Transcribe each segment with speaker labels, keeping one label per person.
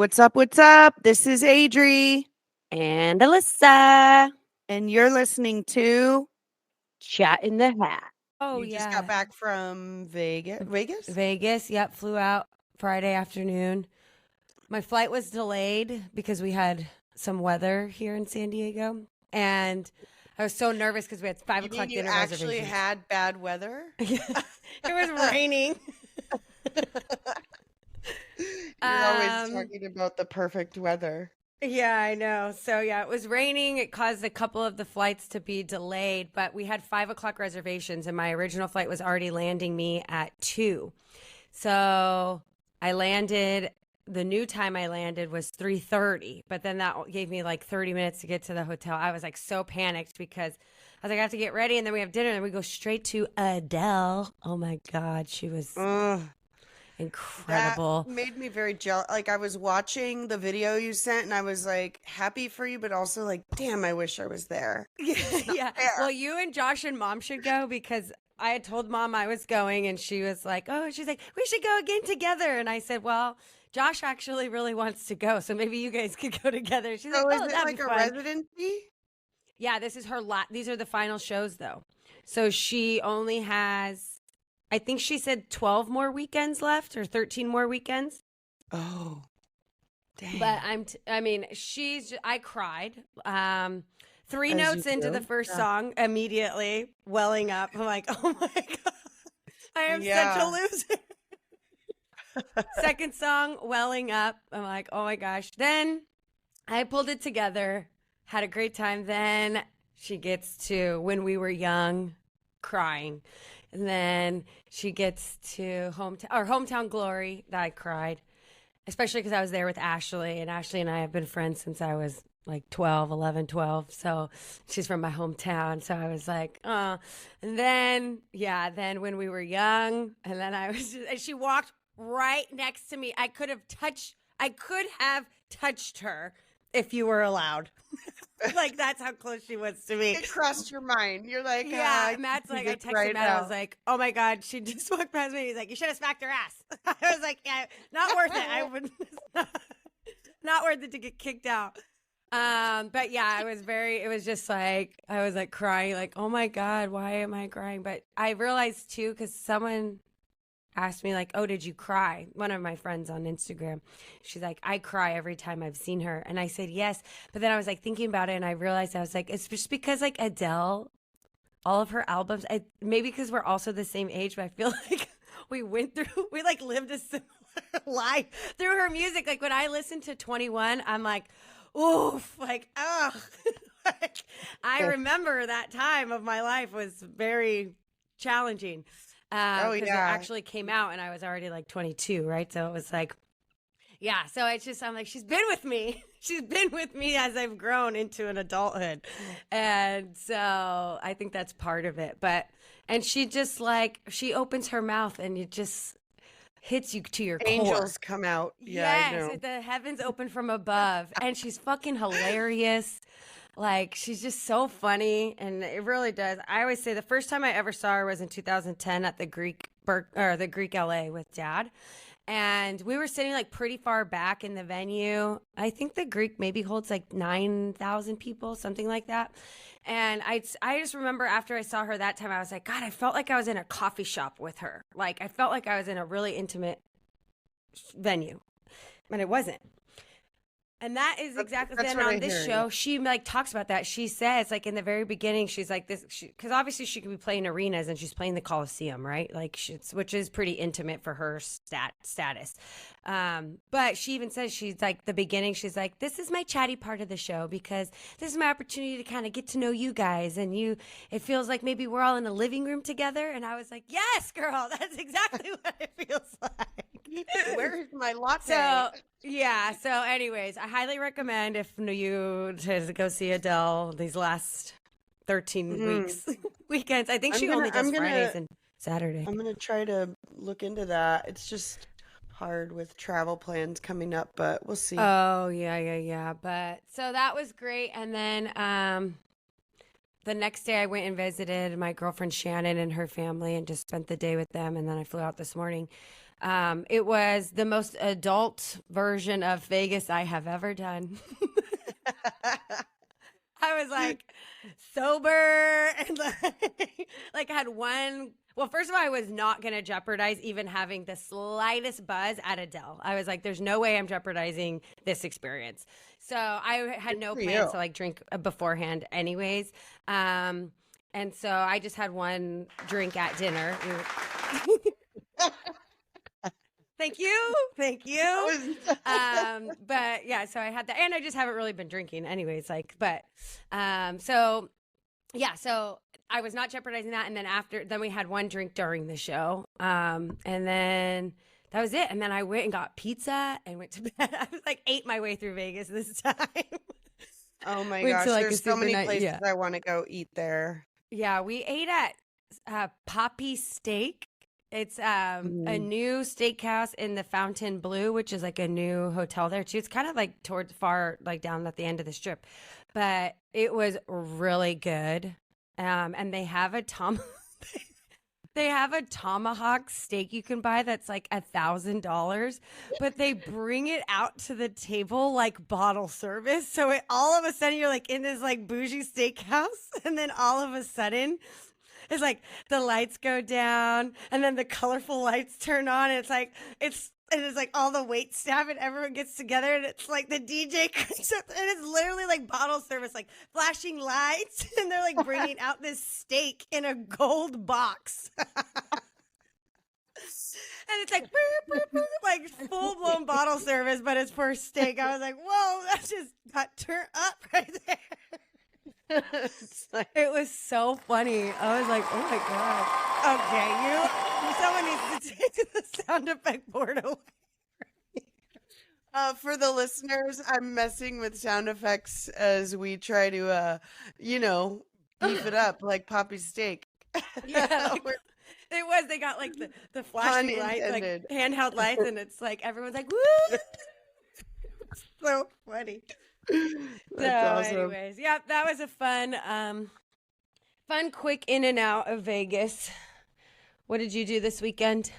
Speaker 1: What's up? What's up? This is Adri,
Speaker 2: And Alyssa,
Speaker 1: and you're listening to.
Speaker 2: chat in the hat.
Speaker 3: Oh,
Speaker 1: You just got
Speaker 3: yeah.
Speaker 1: back from Vegas. Vegas?
Speaker 3: Vegas. Yep. Flew out Friday afternoon. My flight was delayed because we had some weather here in San Diego. And I was so nervous because we had 5
Speaker 1: You
Speaker 3: o'clock
Speaker 1: mean you
Speaker 3: dinner
Speaker 1: actually
Speaker 3: reservations.
Speaker 1: had bad weather?
Speaker 3: It was raining.
Speaker 1: You're always talking about the perfect weather.
Speaker 3: Yeah, I know. So, yeah, it was raining. It caused a couple of the flights to be delayed, but we had 5 o'clock reservations, and my original flight was already landing me at 2. So I landed. The new time I landed was 3:30, but then that gave me like 30 minutes to get to the hotel. I was like so panicked because I was like, I have to get ready, and then we have dinner, and we go straight to Adele. Oh my God, she was
Speaker 1: Ugh,
Speaker 3: incredible.
Speaker 1: that made me very jealous. Like, I was watching the video you sent, and I was like happy for you, but also like, damn, I wish I was there.
Speaker 3: Yeah.
Speaker 1: Fair.
Speaker 3: Well, you and Josh and Mom should go because I had told Mom I was going, and she was like, "Oh, she's like, we should go again together." And I said, "Well, Josh actually really wants to go, so maybe you guys could go together." She's like,
Speaker 1: So is
Speaker 3: "Oh,
Speaker 1: it
Speaker 3: that'd
Speaker 1: like
Speaker 3: be
Speaker 1: a
Speaker 3: fun."
Speaker 1: residency?
Speaker 3: Yeah, this is her lot. These are the final shows, though. So she only has, I think she said 12 more weekends left or 13 more weekends.
Speaker 1: Oh, dang.
Speaker 3: But I mean, I cried. Three
Speaker 1: As you
Speaker 3: notes into the
Speaker 1: do.
Speaker 3: first
Speaker 1: Yeah.
Speaker 3: song, immediately welling up. I'm like, oh my God, I am such
Speaker 1: Yeah.
Speaker 3: a loser. Second song, welling up. I'm like, oh my gosh. Then I pulled it together, had a great time. Then she gets to When We Were Young, crying. And then she gets to Hometown Glory, that I cried, especially because I was there with Ashley, and Ashley and I have been friends since I was like 12, 11, 12. So she's from my hometown. So I was like, oh. And then, yeah, then When We Were Young, and then and she walked right next to me. I could have touched her if you were allowed. Like, that's how close she was to me.
Speaker 1: It crossed your mind. You're like,
Speaker 3: Yeah,
Speaker 1: I
Speaker 3: Matt's
Speaker 1: can
Speaker 3: like,
Speaker 1: see
Speaker 3: I
Speaker 1: this
Speaker 3: texted
Speaker 1: right
Speaker 3: Matt. I
Speaker 1: now.
Speaker 3: was like, oh my God, she just walked past me. He's like, you should have smacked her ass. I was like, yeah, not worth it. I would not worth it to get kicked out. But yeah, it was just like, I was like crying, like, oh my God, why am I crying? But I realized too, because someone asked me like, oh, did you cry? One of my friends on Instagram, she's like, I cry every time I've seen her. And I said, yes. But then I was like thinking about it, and I realized, I was like, it's just because like Adele, all of her albums, maybe because we're also the same age, but I feel like we like lived a similar life through her music. Like when I listen to 21, I'm like, oof, like, ugh. Like, I remember that time of my life was very challenging.
Speaker 1: Oh,
Speaker 3: Because it
Speaker 1: yeah.
Speaker 3: actually came out and I was already like 22, right? So it was like, yeah. So it's just, I'm like, she's been with me. She's been with me as I've grown into an adulthood. And so I think that's part of it. And she just like, she opens her mouth and it just hits you to your core.
Speaker 1: Angels come out. Yeah, I know.
Speaker 3: Yes, the heavens open from above. And she's fucking hilarious. Like, she's just so funny, and it really does. I always say the first time I ever saw her was in 2010 at the the Greek LA with Dad. And we were sitting like pretty far back in the venue. I think the Greek maybe holds like 9,000 people, something like that. And I just remember after I saw her that time, I was like, God, I felt like I was in a coffee shop with her. Like, I felt like I was in a really intimate venue, and it wasn't. And that is exactly
Speaker 1: that's
Speaker 3: then
Speaker 1: what I
Speaker 3: on this
Speaker 1: hear,
Speaker 3: show,
Speaker 1: yeah.
Speaker 3: she like talks about that. She says like in the very beginning, she's like this, because obviously she could be playing arenas and she's playing the Coliseum, right? Like which is pretty intimate for her status. But she even says she's like the beginning. She's like, this is my chatty part of the show because this is my opportunity to kind of get to know you guys, and it feels like maybe we're all in a living room together. And I was like, yes, girl, that's exactly what it feels like.
Speaker 1: Where's my latte?
Speaker 3: So yeah. So, anyways, I highly recommend if you to go see Adele these last 13 weeks weekends. I think she only does Fridays and Saturday.
Speaker 1: I'm gonna try to look into that. It's just hard with travel plans coming up, but we'll see.
Speaker 3: Oh yeah. But so that was great. And then the next day I went and visited my girlfriend Shannon and her family and just spent the day with them. And then I flew out this morning. It was the most adult version of Vegas I have ever done. I was like sober and like had one. Well, first of all, I was not going to jeopardize even having the slightest buzz at Adele. I was like, there's no way I'm jeopardizing this experience. So I had no
Speaker 1: for
Speaker 3: plans
Speaker 1: you.
Speaker 3: to like drink beforehand, anyways. And so I just had one drink at dinner. Thank you. Thank you. But yeah, so I had that, and I just haven't really been drinking anyways, like, but so yeah, so I was not jeopardizing that. And then we had one drink during the show. And then that was it. And then I went and got pizza and went to bed. I was like, ate my way through Vegas this time.
Speaker 1: Oh my
Speaker 3: Went
Speaker 1: gosh,
Speaker 3: to like a
Speaker 1: there's so
Speaker 3: super
Speaker 1: many
Speaker 3: night.
Speaker 1: places
Speaker 3: Yeah.
Speaker 1: I want to go eat there.
Speaker 3: Yeah. We ate at Poppy Steak. It's a new steakhouse in the Fountain Blue, which is like a new hotel there too. It's kind of like towards far, like down at the end of the strip, but it was really good. And they have a they have a tomahawk steak you can buy that's like $1,000, but they bring it out to the table like bottle service. So all of a sudden you're like in this like bougie steakhouse, and then all of a sudden it's like the lights go down and then the colorful lights turn on. And it's like all the wait staff and everyone gets together, and it's like the DJ cranks up, and it's literally like bottle service, like flashing lights, and they're like bringing out this steak in a gold box. And it's like, boop, boop, boop, like full blown bottle service, but it's for steak. I was like, whoa, that just got turned up right there. It was so funny. I was like, oh my God. Okay, someone needs to take the sound effect board away.
Speaker 1: For the listeners, I'm messing with sound effects as we try to, beef it up like Poppy Steak.
Speaker 3: Yeah, it was. They got like the flashing
Speaker 1: Pun
Speaker 3: lights, like
Speaker 1: intended.
Speaker 3: handheld lights, and it's like everyone's like, woo! So funny.
Speaker 1: That's awesome.
Speaker 3: Anyways, yeah, that was a fun quick in and out of Vegas. What did you do this weekend?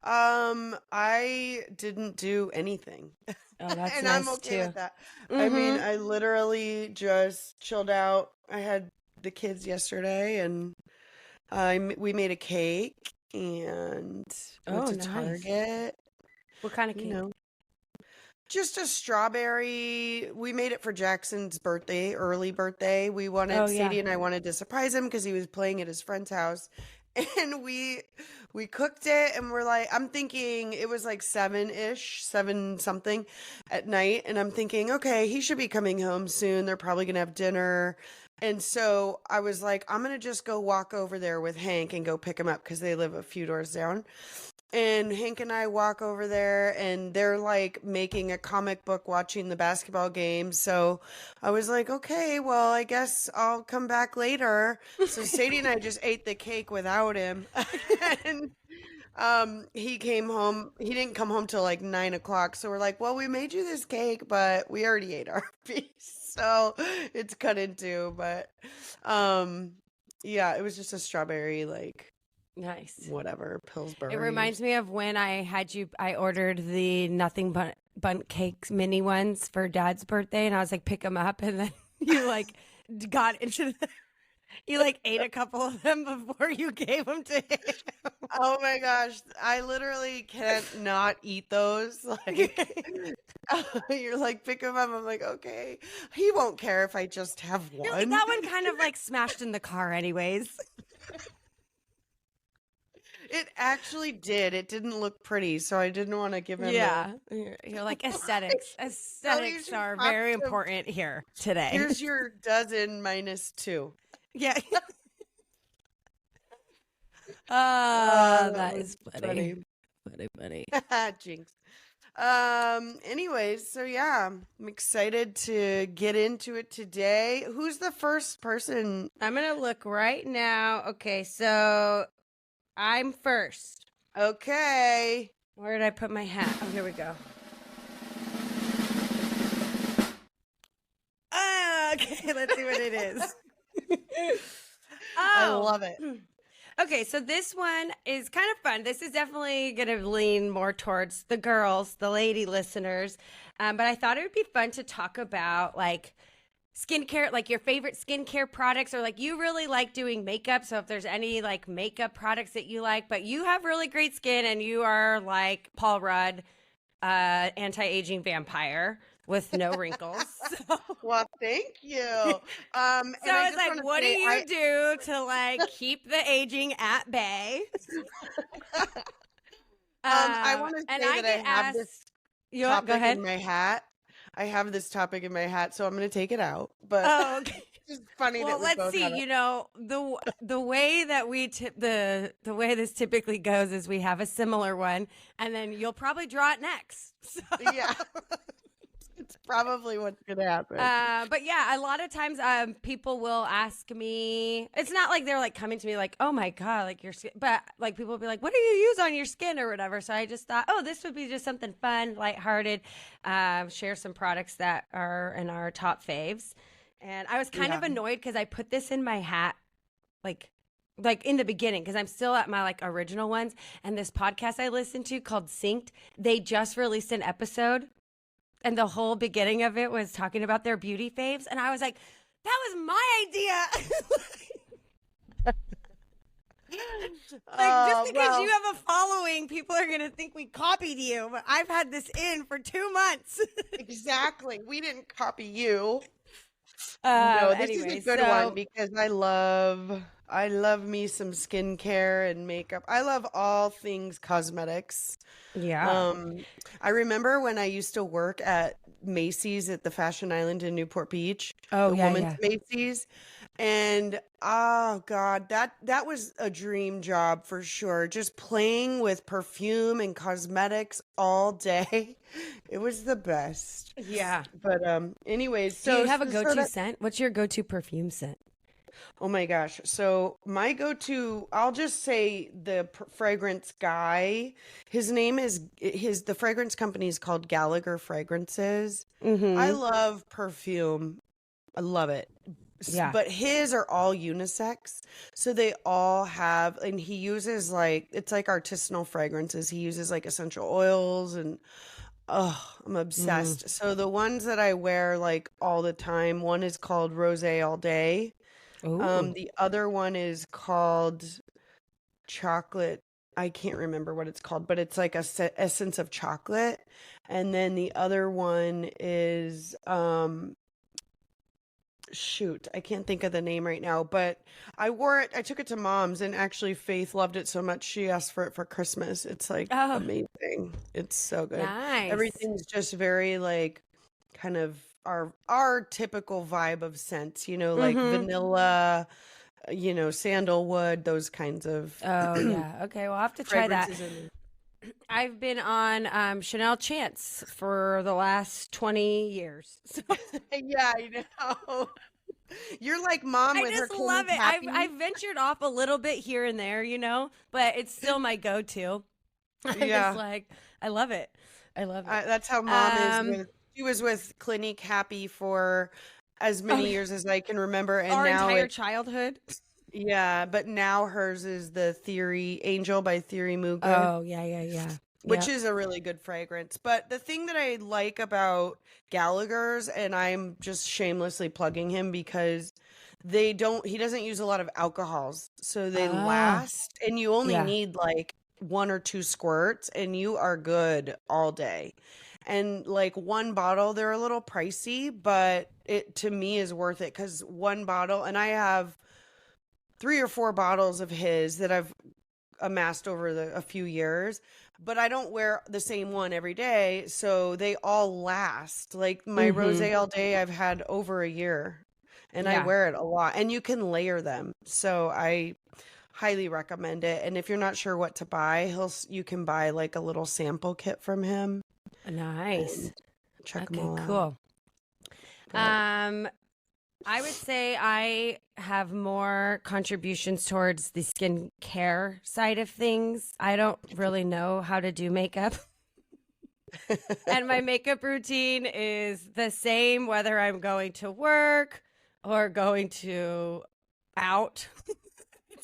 Speaker 1: I didn't do anything.
Speaker 3: Oh, that's
Speaker 1: And
Speaker 3: nice
Speaker 1: I'm okay
Speaker 3: too.
Speaker 1: with that. I mean,
Speaker 3: Mhm.
Speaker 1: I literally just chilled out. I had the kids yesterday, and we made a cake and went
Speaker 3: Oh,
Speaker 1: to
Speaker 3: nice.
Speaker 1: Target.
Speaker 3: What kind of
Speaker 1: You
Speaker 3: cake?
Speaker 1: know, just a strawberry. We made it for Jackson's birthday, early birthday.
Speaker 3: Oh, yeah.
Speaker 1: Sadie and I wanted to surprise him because he was playing at his friend's house. And we cooked it, and we're like, I'm thinking it was like 7-ish, 7 something at night. And I'm thinking, okay, he should be coming home soon. They're probably gonna have dinner. And so I was like, I'm gonna just go walk over there with Hank and go pick him up because they live a few doors down. And Hank and I walk over there, and they're like making a comic book watching the basketball game. So I was like, okay, well, I guess I'll come back later. So Sadie and I just ate the cake without him. And he came home. He didn't come home till like 9 o'clock. So we're like, well, we made you this cake, but we already ate our piece. So it's cut in two. But yeah, it was just a strawberry, like,
Speaker 3: Nice.
Speaker 1: whatever, Pillsbury.
Speaker 3: It reminds me of when I ordered the nothing but bundt cakes mini ones for Dad's birthday, and I was like, pick them up, and then you like got into you like ate a couple of them before you gave them to him.
Speaker 1: Oh my gosh, I literally can't not eat those. Like, you're like, pick them up. I'm like, okay. He won't care if I just have
Speaker 3: You're like,
Speaker 1: one.
Speaker 3: that one kind of like smashed in the car anyways.
Speaker 1: It actually did. It didn't look pretty, so I didn't want to give him.
Speaker 3: Yeah. You're like, aesthetics. Aesthetics
Speaker 1: should
Speaker 3: are
Speaker 1: talk
Speaker 3: very
Speaker 1: to-
Speaker 3: important here today.
Speaker 1: Here's your dozen minus 2.
Speaker 3: Yeah. That
Speaker 1: was
Speaker 3: is funny. Funny.
Speaker 1: Jinx. Anyways, so yeah, I'm excited to get into it today. Who's the first person?
Speaker 3: I'm going to look right now. Okay, so I'm first.
Speaker 1: Okay.
Speaker 3: Where did I put my hat? Oh, here we go. Okay, let's see what it is.
Speaker 1: I love it.
Speaker 3: Okay, so this one is kind of fun. This is definitely going to lean more towards the girls, the lady listeners. But I thought it would be fun to talk about like skincare, like your favorite skincare products, or like you really like doing makeup. So if there's any like makeup products that you like, but you have really great skin and you are like Paul Rudd, anti-aging vampire with no wrinkles. So,
Speaker 1: Well, thank you.
Speaker 3: so
Speaker 1: And I
Speaker 3: it's
Speaker 1: just
Speaker 3: like,
Speaker 1: want to
Speaker 3: what do
Speaker 1: say,
Speaker 3: you do to like keep the aging at bay?
Speaker 1: I want to
Speaker 3: And
Speaker 1: say
Speaker 3: I
Speaker 1: that I
Speaker 3: get
Speaker 1: have this
Speaker 3: asked, you what? Go
Speaker 1: topic
Speaker 3: ahead.
Speaker 1: in my hat. I have this topic in my hat, so I'm going to take it out. But
Speaker 3: Oh, okay.
Speaker 1: it's just funny that
Speaker 3: Well,
Speaker 1: we
Speaker 3: let's
Speaker 1: both
Speaker 3: see.
Speaker 1: have it.
Speaker 3: You know, the way that we the way this typically goes is we have a similar one, and then you'll probably draw it next. So,
Speaker 1: Yeah, it's probably what's going to happen.
Speaker 3: but yeah, a lot of times people will ask me. It's not like they're like coming to me like, "Oh my god, like your skin," but like people will be like, "What do you use on your skin or whatever?" So I just thought, oh, this would be just something fun, lighthearted. Share some products that are in our top faves. And I was kind
Speaker 1: Yeah.
Speaker 3: of annoyed because I put this in my hat like in the beginning because I'm still at my like original ones. And this podcast I listened to called Synced, they just released an episode, and the whole beginning of it was talking about their beauty faves, and I was like, that was my idea. Like just because you
Speaker 1: Well,
Speaker 3: have a following, people are gonna think we copied you. But I've had this in for 2 months.
Speaker 1: exactly. We didn't copy you. No, this is a
Speaker 3: Anyway,
Speaker 1: good one
Speaker 3: so
Speaker 1: because I love me some skincare and makeup. I love all things cosmetics.
Speaker 3: yeah.
Speaker 1: Um, I remember when I used to work at Macy's at the Fashion Island in Newport Beach,
Speaker 3: Oh
Speaker 1: the
Speaker 3: yeah,
Speaker 1: woman's
Speaker 3: yeah.
Speaker 1: Macy's, and oh God, that was a dream job for sure. Just playing with perfume and cosmetics all day. It was the best.
Speaker 3: Yeah.
Speaker 1: But anyways,
Speaker 3: Do you
Speaker 1: so
Speaker 3: have a
Speaker 1: so
Speaker 3: go-to
Speaker 1: that
Speaker 3: scent? What's your go-to perfume scent?
Speaker 1: oh my gosh. So my go-to, I'll just say the fragrance guy. His name is the fragrance company is called Gallagher Fragrances. I
Speaker 3: Mm-hmm.
Speaker 1: love perfume. I love it.
Speaker 3: Yeah.
Speaker 1: But his are all unisex. So they all have, and he uses like, it's like artisanal fragrances. He uses like essential oils and, oh, I'm
Speaker 3: Mm.
Speaker 1: obsessed. So the ones that I wear like all the time, one is called Rose All Day.
Speaker 3: Ooh.
Speaker 1: The other one is called chocolate. I can't remember what it's called, but it's like a essence of chocolate. And then the other one is shoot, I can't think of the name right now, but I wore it. I took it to mom's, and actually Faith loved it so much she asked for it for Christmas. It's like
Speaker 3: Oh,
Speaker 1: amazing. It's so good.
Speaker 3: nice.
Speaker 1: Everything's just very like kind of our typical vibe of scents, like
Speaker 3: Mm-hmm.
Speaker 1: vanilla, sandalwood, those kinds of
Speaker 3: Oh, yeah. Okay, well, I'll have to try that.
Speaker 1: fragrances in there.
Speaker 3: I've been on Chanel Chance for the last 20 years. So
Speaker 1: Yeah, I know. You're like mom
Speaker 3: I
Speaker 1: with her
Speaker 3: just love
Speaker 1: Clinique
Speaker 3: it. I've
Speaker 1: Happy.
Speaker 3: ventured off a little bit here and there, but it's still my go-to. I'm just
Speaker 1: Yeah.
Speaker 3: like, I love it. I love it.
Speaker 1: That's how mom is
Speaker 3: Um,
Speaker 1: with she was with Clinique Happy for as
Speaker 3: oh,
Speaker 1: many years as I can remember, and
Speaker 3: our
Speaker 1: now
Speaker 3: entire
Speaker 1: it's
Speaker 3: childhood.
Speaker 1: yeah, but now hers is the Theory Angel by Theory Muga,
Speaker 3: Oh, yeah, yeah, yeah.
Speaker 1: which
Speaker 3: Yep.
Speaker 1: is a really good fragrance. But the thing that I like about Gallagher's, and I'm just shamelessly plugging him because he doesn't use a lot of alcohols, so they
Speaker 3: Ah,
Speaker 1: last, and you only
Speaker 3: yeah.
Speaker 1: need like one or two squirts, and you are good all day. And like one bottle, they're a little pricey, but it to me is worth it because one bottle, and I have 3 or 4 bottles of his that I've amassed over a few years, but I don't wear the same one every day, so they all last. Like my
Speaker 3: Mm-hmm.
Speaker 1: rosé all day, I've had over a year, and I
Speaker 3: Yeah.
Speaker 1: wear it a lot. And you can layer them, so I highly recommend it. And if you're not sure what to buy, you can buy like a little sample kit from him
Speaker 3: Nice.
Speaker 1: and check them
Speaker 3: Okay,
Speaker 1: all out.
Speaker 3: cool.
Speaker 1: But
Speaker 3: Um, I would say I have more contributions towards the skincare side of things. I don't really know how to do makeup. And my makeup routine is the same whether I'm going to work or going to out.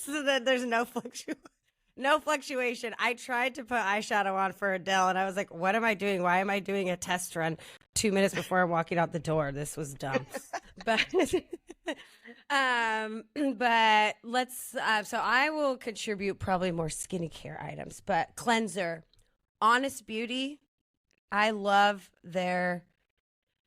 Speaker 3: so that there's no fluctuation. I tried to put eyeshadow on for Adele, and I was like, "What am I doing? Why am I doing a test run 2 minutes before I'm walking out the door? This was dumb." But but let's. So I will contribute probably more skincare items, but cleanser, Honest Beauty. I love their.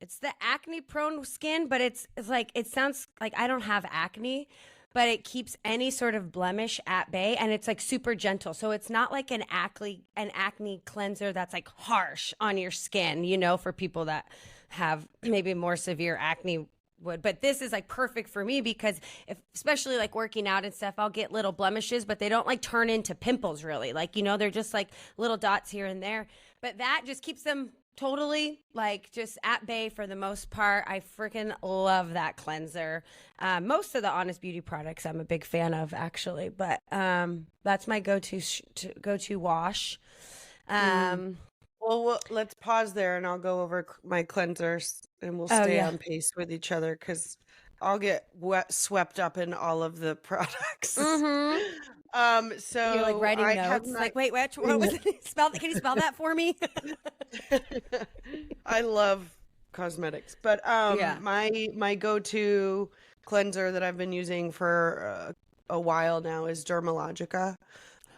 Speaker 3: It's the acne prone skin, but it's like it sounds like I don't have acne, but it keeps any sort of blemish at bay, and it's like super gentle. So it's not like an acne cleanser that's like harsh on your skin, for people that have maybe more severe acne would. But this is like perfect for me because especially like working out and stuff, I'll get little blemishes, but they don't like turn into pimples really. Like, they're just like little dots here and there. But that just keeps them totally like just at bay for the most part. I freaking love that cleanser. Most of the Honest Beauty products I'm a big fan of actually, but that's my go-to wash.
Speaker 1: Well, let's pause there and I'll go over my cleansers and we'll stay on pace with each other because I'll get swept up in all of the products. So
Speaker 3: you're like writing
Speaker 1: I
Speaker 3: notes. Like, wait, what was it? Can you spell that for me?
Speaker 1: I love cosmetics, but my go-to cleanser that I've been using for a while now is Dermalogica.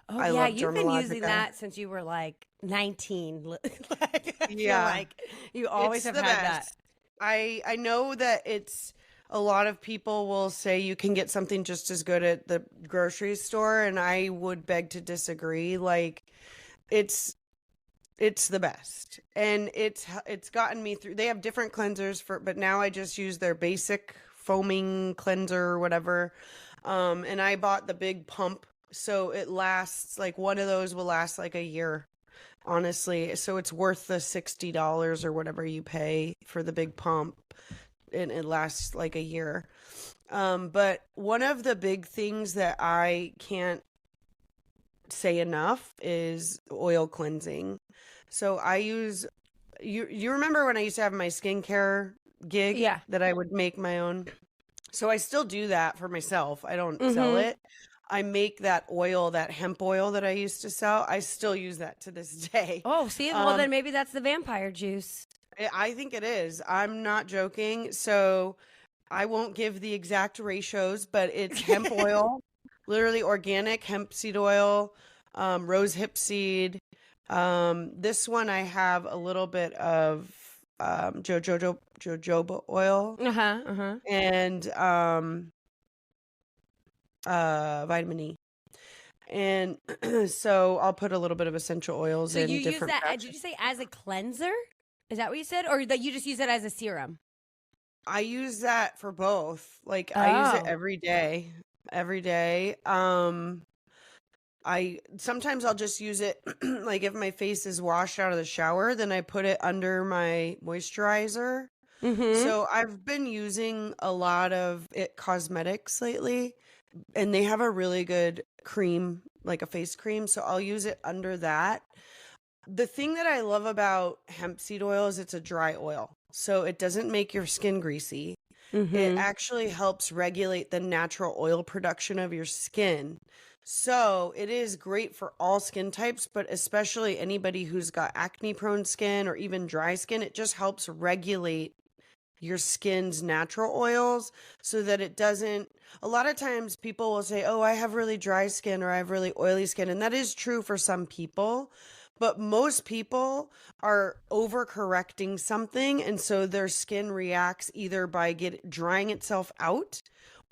Speaker 3: Oh,
Speaker 1: I
Speaker 3: yeah,
Speaker 1: love
Speaker 3: you've been using
Speaker 1: Dermalogica.
Speaker 3: that since you were like 19. Like, I feel
Speaker 1: Yeah.
Speaker 3: like you always
Speaker 1: It's
Speaker 3: have
Speaker 1: the
Speaker 3: had
Speaker 1: best. I know that it's a lot of people will say you can get something just as good at the grocery store, and I would beg to disagree. Like it's the best. And it's gotten me through. They have different cleansers but now I just use their basic foaming cleanser or whatever. And I bought the big pump, so it lasts like one of those will last like a year. Honestly, so it's worth the $60 or whatever you pay for the big pump, and it lasts like a year. But one of the big things that I can't say enough is oil cleansing. So I use you remember when I used to have my skincare gig that I would make my own? So I still do that for myself. I don't sell it. I make that oil, that hemp oil that I used to sell. I still use that to this day.
Speaker 3: Oh, see, well then maybe that's the vampire juice.
Speaker 1: I think it is. I'm not joking. So I won't give the exact ratios, but it's hemp oil, literally organic hemp seed oil, rose hip seed. This one I have a little bit of jojoba oil and vitamin E. And so I'll put a little bit of essential oils
Speaker 3: So
Speaker 1: in
Speaker 3: you use
Speaker 1: different
Speaker 3: that,
Speaker 1: batches.
Speaker 3: did you say as a cleanser? Is that what you said? Or that you just use it as a serum?
Speaker 1: I use that for both. Like I use it
Speaker 3: Oh.
Speaker 1: every day. Every day. I sometimes I'll just use it like if my face is washed out of the shower, then I put it under my moisturizer. So I've been using a lot of cosmetics lately, and they have a really good cream, like a face cream, so I'll use it under that. The thing that I love about hemp seed oil is it's a dry oil, so it doesn't make your skin greasy. It actually helps regulate the natural oil production of your skin. So it is great for all skin types, but especially anybody who's got acne prone skin or even dry skin. It just helps regulate your skin's natural oils so that it doesn't. A lot of times people will say, oh, I have really dry skin or I have really oily skin. And that is true for some people. But most people are overcorrecting something, and so their skin reacts either by drying itself out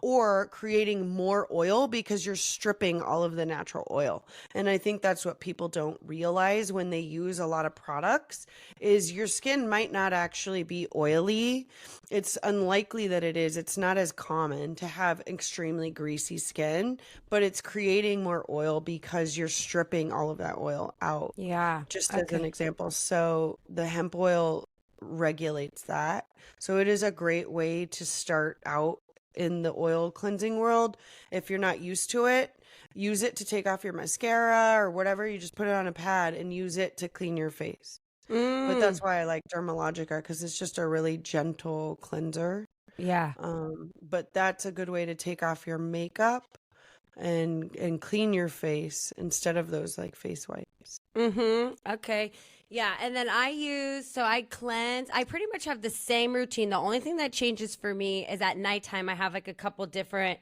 Speaker 1: or creating more oil because you're stripping all of the natural oil. And I think that's what people don't realize when they use a lot of products is your skin might not actually be oily. It's unlikely that it is. It's not as common to have extremely greasy skin, but it's creating more oil because you're stripping all of that oil out.
Speaker 3: Yeah.
Speaker 1: Just as an example. So the hemp oil regulates that. So it is a great way to start out in the oil cleansing world. If you're not used to it, use it to take off your mascara or whatever. You just put it on a pad and use it to clean your face. But that's why I like Dermalogica, because it's just a really gentle cleanser.
Speaker 3: Yeah.
Speaker 1: But that's a good way to take off your makeup. and clean your face instead of those like face wipes.
Speaker 3: Okay. Yeah. And then I cleanse. I pretty much have the same routine. The only thing that changes for me is at nighttime, I have like a couple different,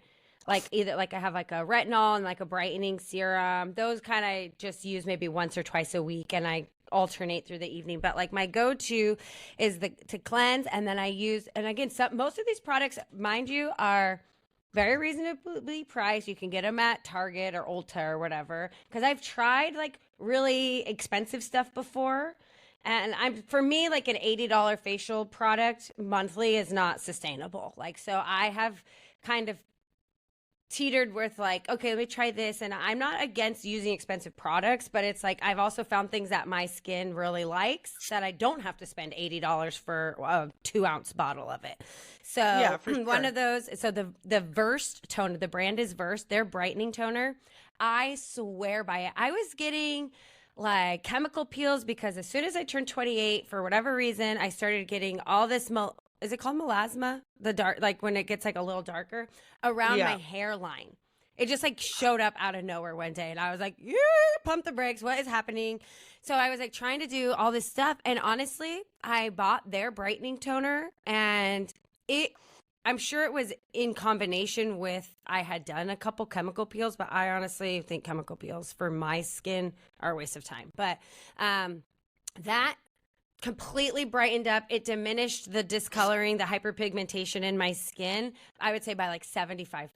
Speaker 3: like either like I have like a retinol and like a brightening serum. Those kind of just use maybe once or twice a week. And I alternate through the evening. But like my go to is to cleanse. And then and again, most of these products, mind you, are very reasonably priced. You can get them at Target or Ulta or whatever. Because I've tried like really expensive stuff before. And for me, like an $80 facial product monthly is not sustainable. Like, so I have kind of teetered with like, okay, let me try this. And I'm not against using expensive products, but it's like I've also found things that my skin really likes that I don't have to spend $80 for a 2-ounce bottle of it. So
Speaker 1: Yeah, for
Speaker 3: one
Speaker 1: sure.
Speaker 3: of those, so the Versed toner, the brand is Versed, their brightening toner. I swear by it. I was getting like chemical peels because as soon as I turned 28, for whatever reason, I started getting all this is it called melasma? The dark, like when it gets like a little darker around
Speaker 1: Yeah.
Speaker 3: my hairline. It just like showed up out of nowhere one day. And I was like, yeah, pump the brakes. What is happening? So I was like trying to do all this stuff. And honestly, I bought their brightening toner and I'm sure it was in combination with I had done a couple chemical peels, but I honestly think chemical peels for my skin are a waste of time. But that completely brightened up. It diminished the discoloring, the hyperpigmentation in my skin, I would say by like 75%.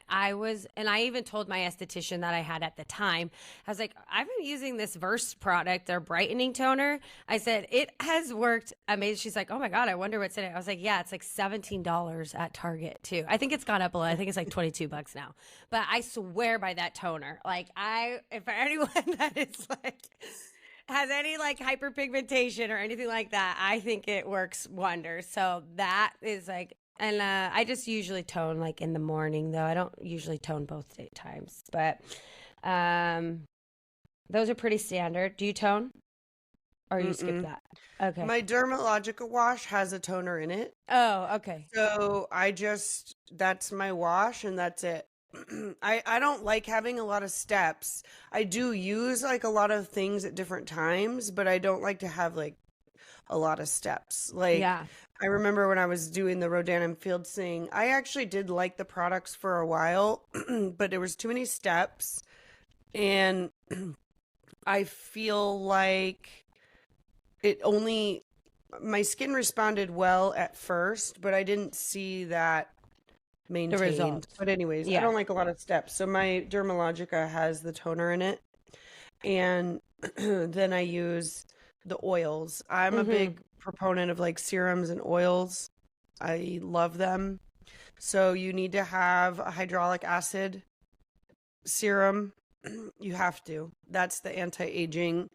Speaker 3: And I even told my esthetician that I had at the time, I was like, I've been using this Versed product, their brightening toner. I said, it has worked amazing. She's like, oh my God, I wonder what's in it. I was like, yeah, it's like $17 at Target too. I think it's gone up a little. I think it's like $22 now. But I swear by that toner. Like if anyone that is like, has any like hyperpigmentation or anything like that, I think it works wonders. So that is like, and I just usually tone like in the morning though. I don't usually tone both times, but those are pretty standard. Do you tone or you skip
Speaker 1: Mm-mm.
Speaker 3: that? Okay.
Speaker 1: My Dermalogica wash has a toner in it.
Speaker 3: Oh, okay.
Speaker 1: So that's my wash and that's it. I don't like having a lot of steps. I do use like a lot of things at different times, but I don't like to have like a lot of steps. Like
Speaker 3: Yeah.
Speaker 1: I remember when I was doing the Rodan and Fields thing, I actually did like the products for a while, but there was too many steps and I feel like it only my skin responded well at first, but I didn't see that maintained.
Speaker 3: results.
Speaker 1: But anyways, I
Speaker 3: Yeah.
Speaker 1: don't like a lot of steps. So my Dermalogica has the toner in it. And then I use the oils. I'm a
Speaker 3: Mm-hmm.
Speaker 1: big proponent of like serums and oils. I love them. So you need to have a hydraulic acid serum. You have to. That's the anti-aging.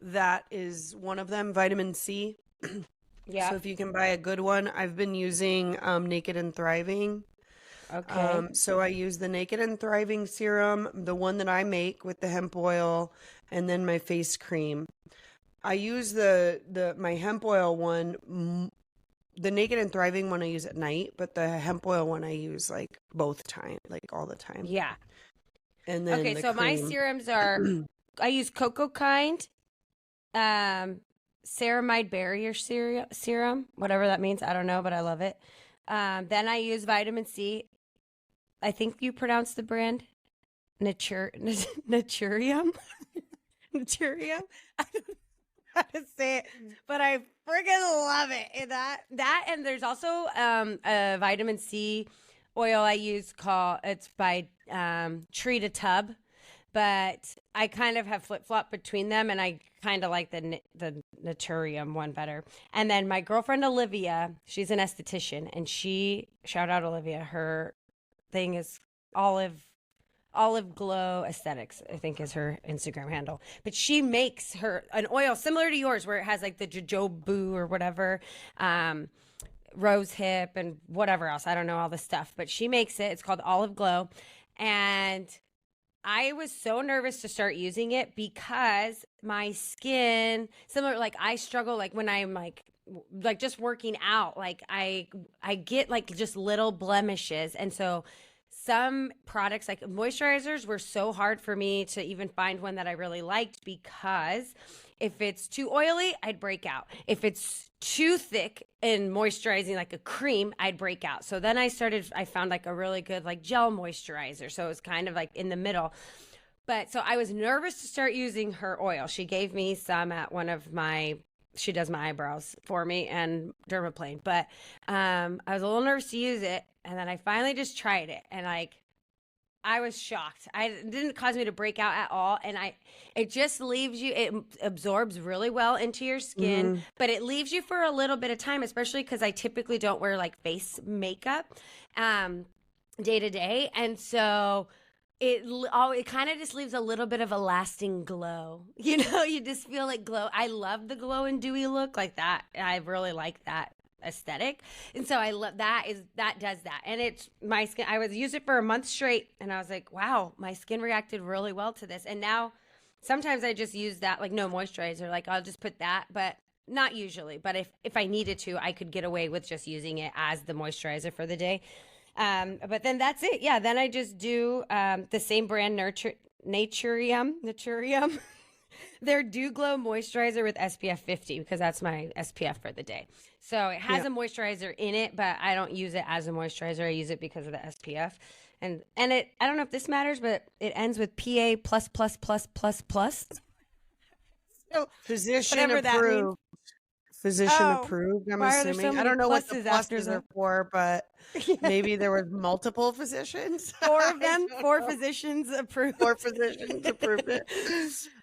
Speaker 1: That is one of them. Vitamin C.
Speaker 3: Yeah.
Speaker 1: So if you can buy a good one, I've been using Naked and Thriving.
Speaker 3: Okay.
Speaker 1: So I use the Naked and Thriving serum, the one that I make with the hemp oil, and then my face cream. I use my hemp oil one, the Naked and Thriving one I use at night, but the hemp oil one I use like both time, like all the time.
Speaker 3: Yeah.
Speaker 1: And then
Speaker 3: Okay.
Speaker 1: the
Speaker 3: So my
Speaker 1: cream.
Speaker 3: serums are, I use Cocoa Kind, ceramide barrier serum, whatever that means. I don't know, but I love it. Then I use vitamin C. I think you pronounce the brand Naturium. Naturium. I don't know how to say it, but I freaking love it. And that and there's also a vitamin C oil I use it's by Tree to Tub, but I kind of have flip-flop between them and I kind of like the Naturium one better. And then my girlfriend Olivia, she's an esthetician and shout out Olivia, her thing is olive glow aesthetics, I think is her Instagram handle. But she makes an oil similar to yours where it has like the jojoba or whatever, rose hip and whatever else. I don't know all the stuff, but she makes it. It's called Olive Glow. And I was so nervous to start using it because my skin, similar, like I struggle like when I'm like just working out, like I get like just little blemishes. And so some products like moisturizers were so hard for me to even find one that I really liked, because if it's too oily, I'd break out. If it's too thick and moisturizing like a cream, I'd break out. So then I found like a really good like gel moisturizer. So it was kind of like in the middle. But so I was nervous to start using her oil. She gave me some at she does my eyebrows for me and dermaplane. But I was a little nervous to use it. And then I finally just tried it. And like, I was shocked. It didn't cause me to break out at all. And it just leaves you, it absorbs really well into your skin, but it leaves you for a little bit of time, especially because I typically don't wear like face makeup day to day. And so it kind of just leaves a little bit of a lasting glow. You know, you just feel like glow. I love the glow and dewy look like that. I really like that aesthetic, and so I love that does that. And it's my skin, I was used it for a month straight, and I was like, wow, my skin reacted really well to this. And now sometimes I just use that, like no moisturizer, like I'll just put that, but not usually. But if I needed to, I could get away with just using it as the moisturizer for the day. But then that's it. Yeah, then I just do the same brand, Naturium their Dew Glow moisturizer with SPF 50, because that's my SPF for the day. So it has a moisturizer in it, but I don't use it as a moisturizer. I use it because of the SPF. And it, I don't know if this matters, but it ends with PA plus plus plus plus plus. So
Speaker 1: Physician
Speaker 3: whatever that means.
Speaker 1: approved. Physician
Speaker 3: Oh,
Speaker 1: approved, I'm
Speaker 3: why are there so
Speaker 1: assuming. I
Speaker 3: many
Speaker 1: don't know what the
Speaker 3: pluses after
Speaker 1: pluses are
Speaker 3: them?
Speaker 1: for, but maybe there was multiple physicians.
Speaker 3: Four
Speaker 1: I
Speaker 3: of them,
Speaker 1: don't
Speaker 3: four
Speaker 1: know.
Speaker 3: physicians approved.
Speaker 1: 4 physicians approved it.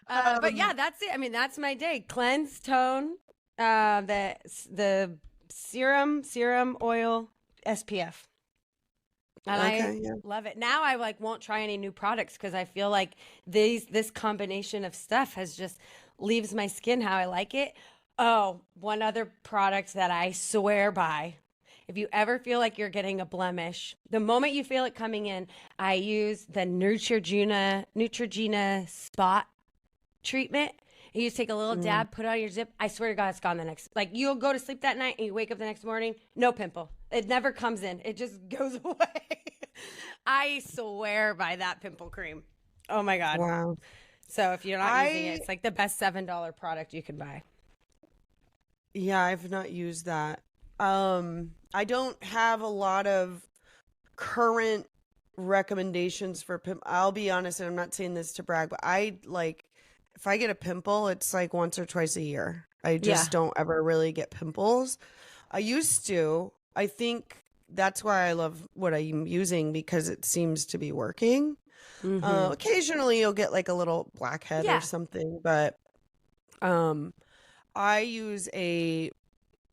Speaker 3: But yeah, that's it. I mean, that's my day. Cleanse, tone, the serum oil, SPF. And
Speaker 1: Okay,
Speaker 3: I
Speaker 1: yeah.
Speaker 3: love it. Now I like won't try any new products because I feel like this combination of stuff has just leaves my skin how I like it. Oh, one other product that I swear by. If you ever feel like you're getting a blemish, the moment you feel it coming in, I use the Neutrogena spot treatment. You just take a little dab, put it on your zip. I swear to God, it's gone the next. Like, you'll go to sleep that night and you wake up the next morning, no pimple. It never comes in. It just goes away. I swear by that pimple cream. Oh my God.
Speaker 1: Wow.
Speaker 3: So if you're not using it, it's like the best $7 product you can buy.
Speaker 1: Yeah, I've not used that. I don't have a lot of current recommendations for I'll be honest, and I'm not saying this to brag, but I like if I get a pimple, it's like once or twice a year. I just don't ever really get pimples. I used to. I think that's why I love what I'm using, because it seems to be working. Occasionally you'll get like a little blackhead or something, but I use a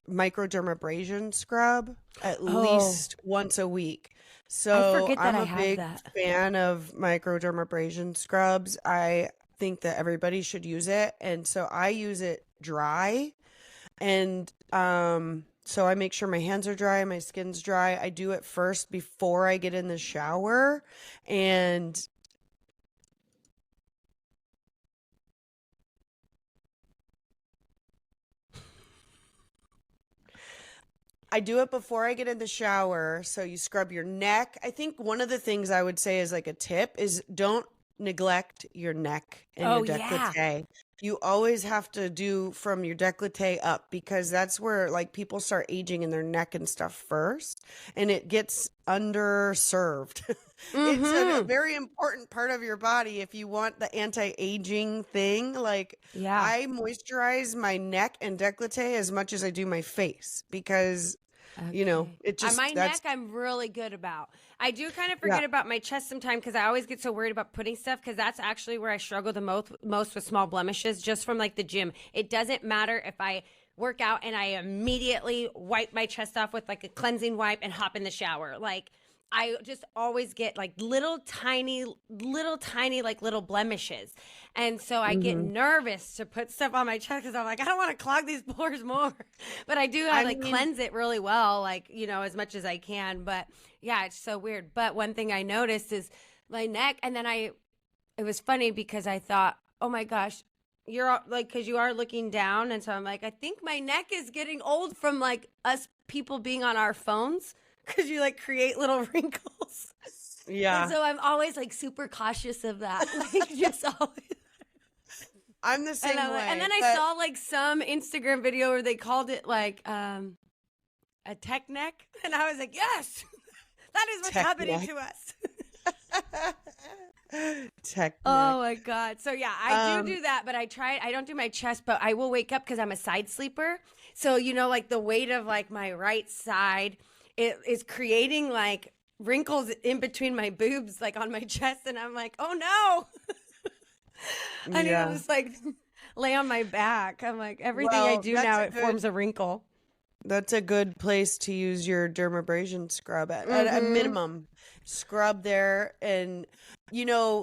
Speaker 1: microdermabrasion scrub at least once a week. So I'm a big fan of microdermabrasion scrubs. I think that everybody should use it. And so I use it dry. And so I make sure my hands are dry, my skin's dry. I do it first before I get in the shower. And I do it before I get in the shower. So you scrub your neck. I think one of the things I would say is like a tip is don't neglect your neck and your décolleté. You always have to do from your décolleté up, because that's where like people start aging in their neck and stuff first, and it gets underserved. It's a very important part of your body if you want the anti-aging thing. Like I moisturize my neck and décolleté as much as I do my face, because you know, it just
Speaker 3: my neck I'm really good about. I do kind of forget about my chest sometimes, because I always get so worried about putting stuff, because that's actually where I struggle the most with small blemishes, just from like the gym. It doesn't matter if I work out and I immediately wipe my chest off with like a cleansing wipe and hop in the shower. Like I just always get like little tiny like little blemishes. And so I get nervous to put stuff on my chest, because I'm like, I don't want to clog these pores more. But I do, I like cleanse it really well, like, you know, as much as I can. But yeah, it's so weird. But one thing I noticed is my neck. And then it was funny because I thought, oh my gosh, you're like, because you are looking down. And so I'm like, I think my neck is getting old from like us people being on our phones, because you like create little wrinkles. And
Speaker 1: Yeah.
Speaker 3: so I'm always like super cautious of that. Like just always.
Speaker 1: I'm the same way.
Speaker 3: And then I
Speaker 1: but
Speaker 3: saw like some Instagram video where they called it like a tech neck. And I was like, yes, that is what's
Speaker 1: Tech
Speaker 3: happening
Speaker 1: neck.
Speaker 3: to us.
Speaker 1: Tech
Speaker 3: Oh
Speaker 1: neck.
Speaker 3: my God. So yeah, I
Speaker 1: Um,
Speaker 3: do that, but I don't do my chest, but I will wake up because I'm a side sleeper. So, like the weight of like my right side, it is creating like wrinkles in between my boobs, like on my chest. And I'm like, oh no, I need to
Speaker 1: yeah.
Speaker 3: just like lay on my back. I'm like, everything I
Speaker 1: Well,
Speaker 3: do now, it forms a wrinkle.
Speaker 1: that's a good place to use your dermabrasion scrub at a
Speaker 3: Mm-hmm.
Speaker 1: minimum. Scrub there, and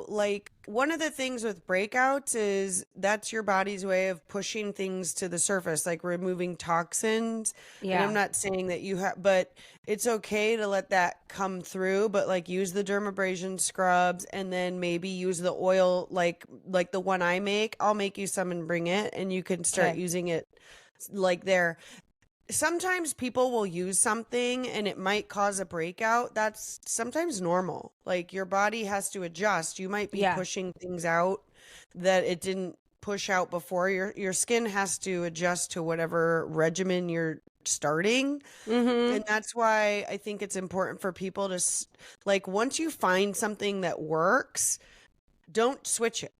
Speaker 1: like one of the things with breakouts is that's your body's way of pushing things to the surface, like removing toxins. And I'm
Speaker 3: Yeah.
Speaker 1: not saying that you have, but it's okay to let that come through, but like use the dermabrasion scrubs and then maybe use the oil like the one I make. I'll make you some and bring it and you can start
Speaker 3: Okay.
Speaker 1: using it like there. Sometimes people will use something and it might cause a breakout. That's sometimes normal. Like your body has to adjust. You might be
Speaker 3: Yeah.
Speaker 1: pushing things out that it didn't push out before. Your skin has to adjust to whatever regimen you're starting.
Speaker 3: Mm-hmm.
Speaker 1: And that's why I think it's important for people to like once you find something that works, don't switch it.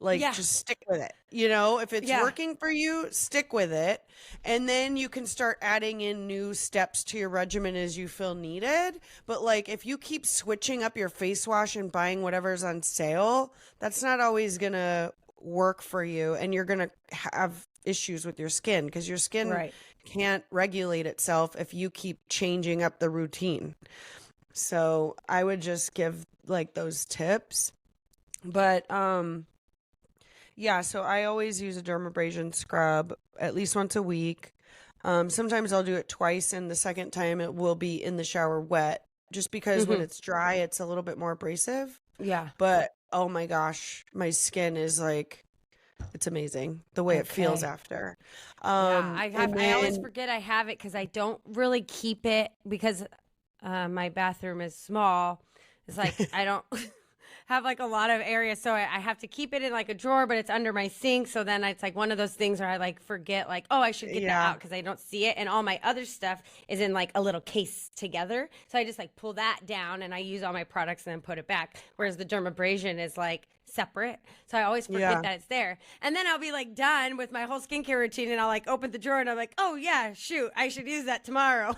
Speaker 1: Like
Speaker 3: Yeah.
Speaker 1: just stick with it. If it's
Speaker 3: Yeah.
Speaker 1: working for you, stick with it. And then you can start adding in new steps to your regimen as you feel needed. But like if you keep switching up your face wash and buying whatever's on sale, that's not always going to work for you and you're going to have issues with your skin because your skin
Speaker 3: Right.
Speaker 1: can't regulate itself if you keep changing up the routine. So, I would just give like those tips. But yeah, so I always use a dermabrasion scrub at least once a week. Sometimes I'll do it twice, and the second time it will be in the shower wet, just because when
Speaker 3: Mm-hmm.
Speaker 1: it's dry, it's a little bit more abrasive.
Speaker 3: Yeah.
Speaker 1: But oh my gosh, my skin is like, it's amazing the way it feels
Speaker 3: Okay.
Speaker 1: after.
Speaker 3: Yeah,
Speaker 1: And
Speaker 3: I always
Speaker 1: then,
Speaker 3: forget I have it because I don't really keep it because my bathroom is small. It's like I don't have like a lot of area, so I have to keep it in like a drawer, but it's under my sink. So then it's like one of those things where I like forget, like, oh, I should get that
Speaker 1: yeah,
Speaker 3: out because I don't see it, and all my other stuff is in like a little case together. So I just like pull that down and I use all my products and then put it back. Whereas the dermabrasion is like separate, so I always forget
Speaker 1: yeah.
Speaker 3: that it's there. And then I'll be like done with my whole skincare routine, and I'll like open the drawer and I'm like, oh yeah, shoot, I should use that tomorrow.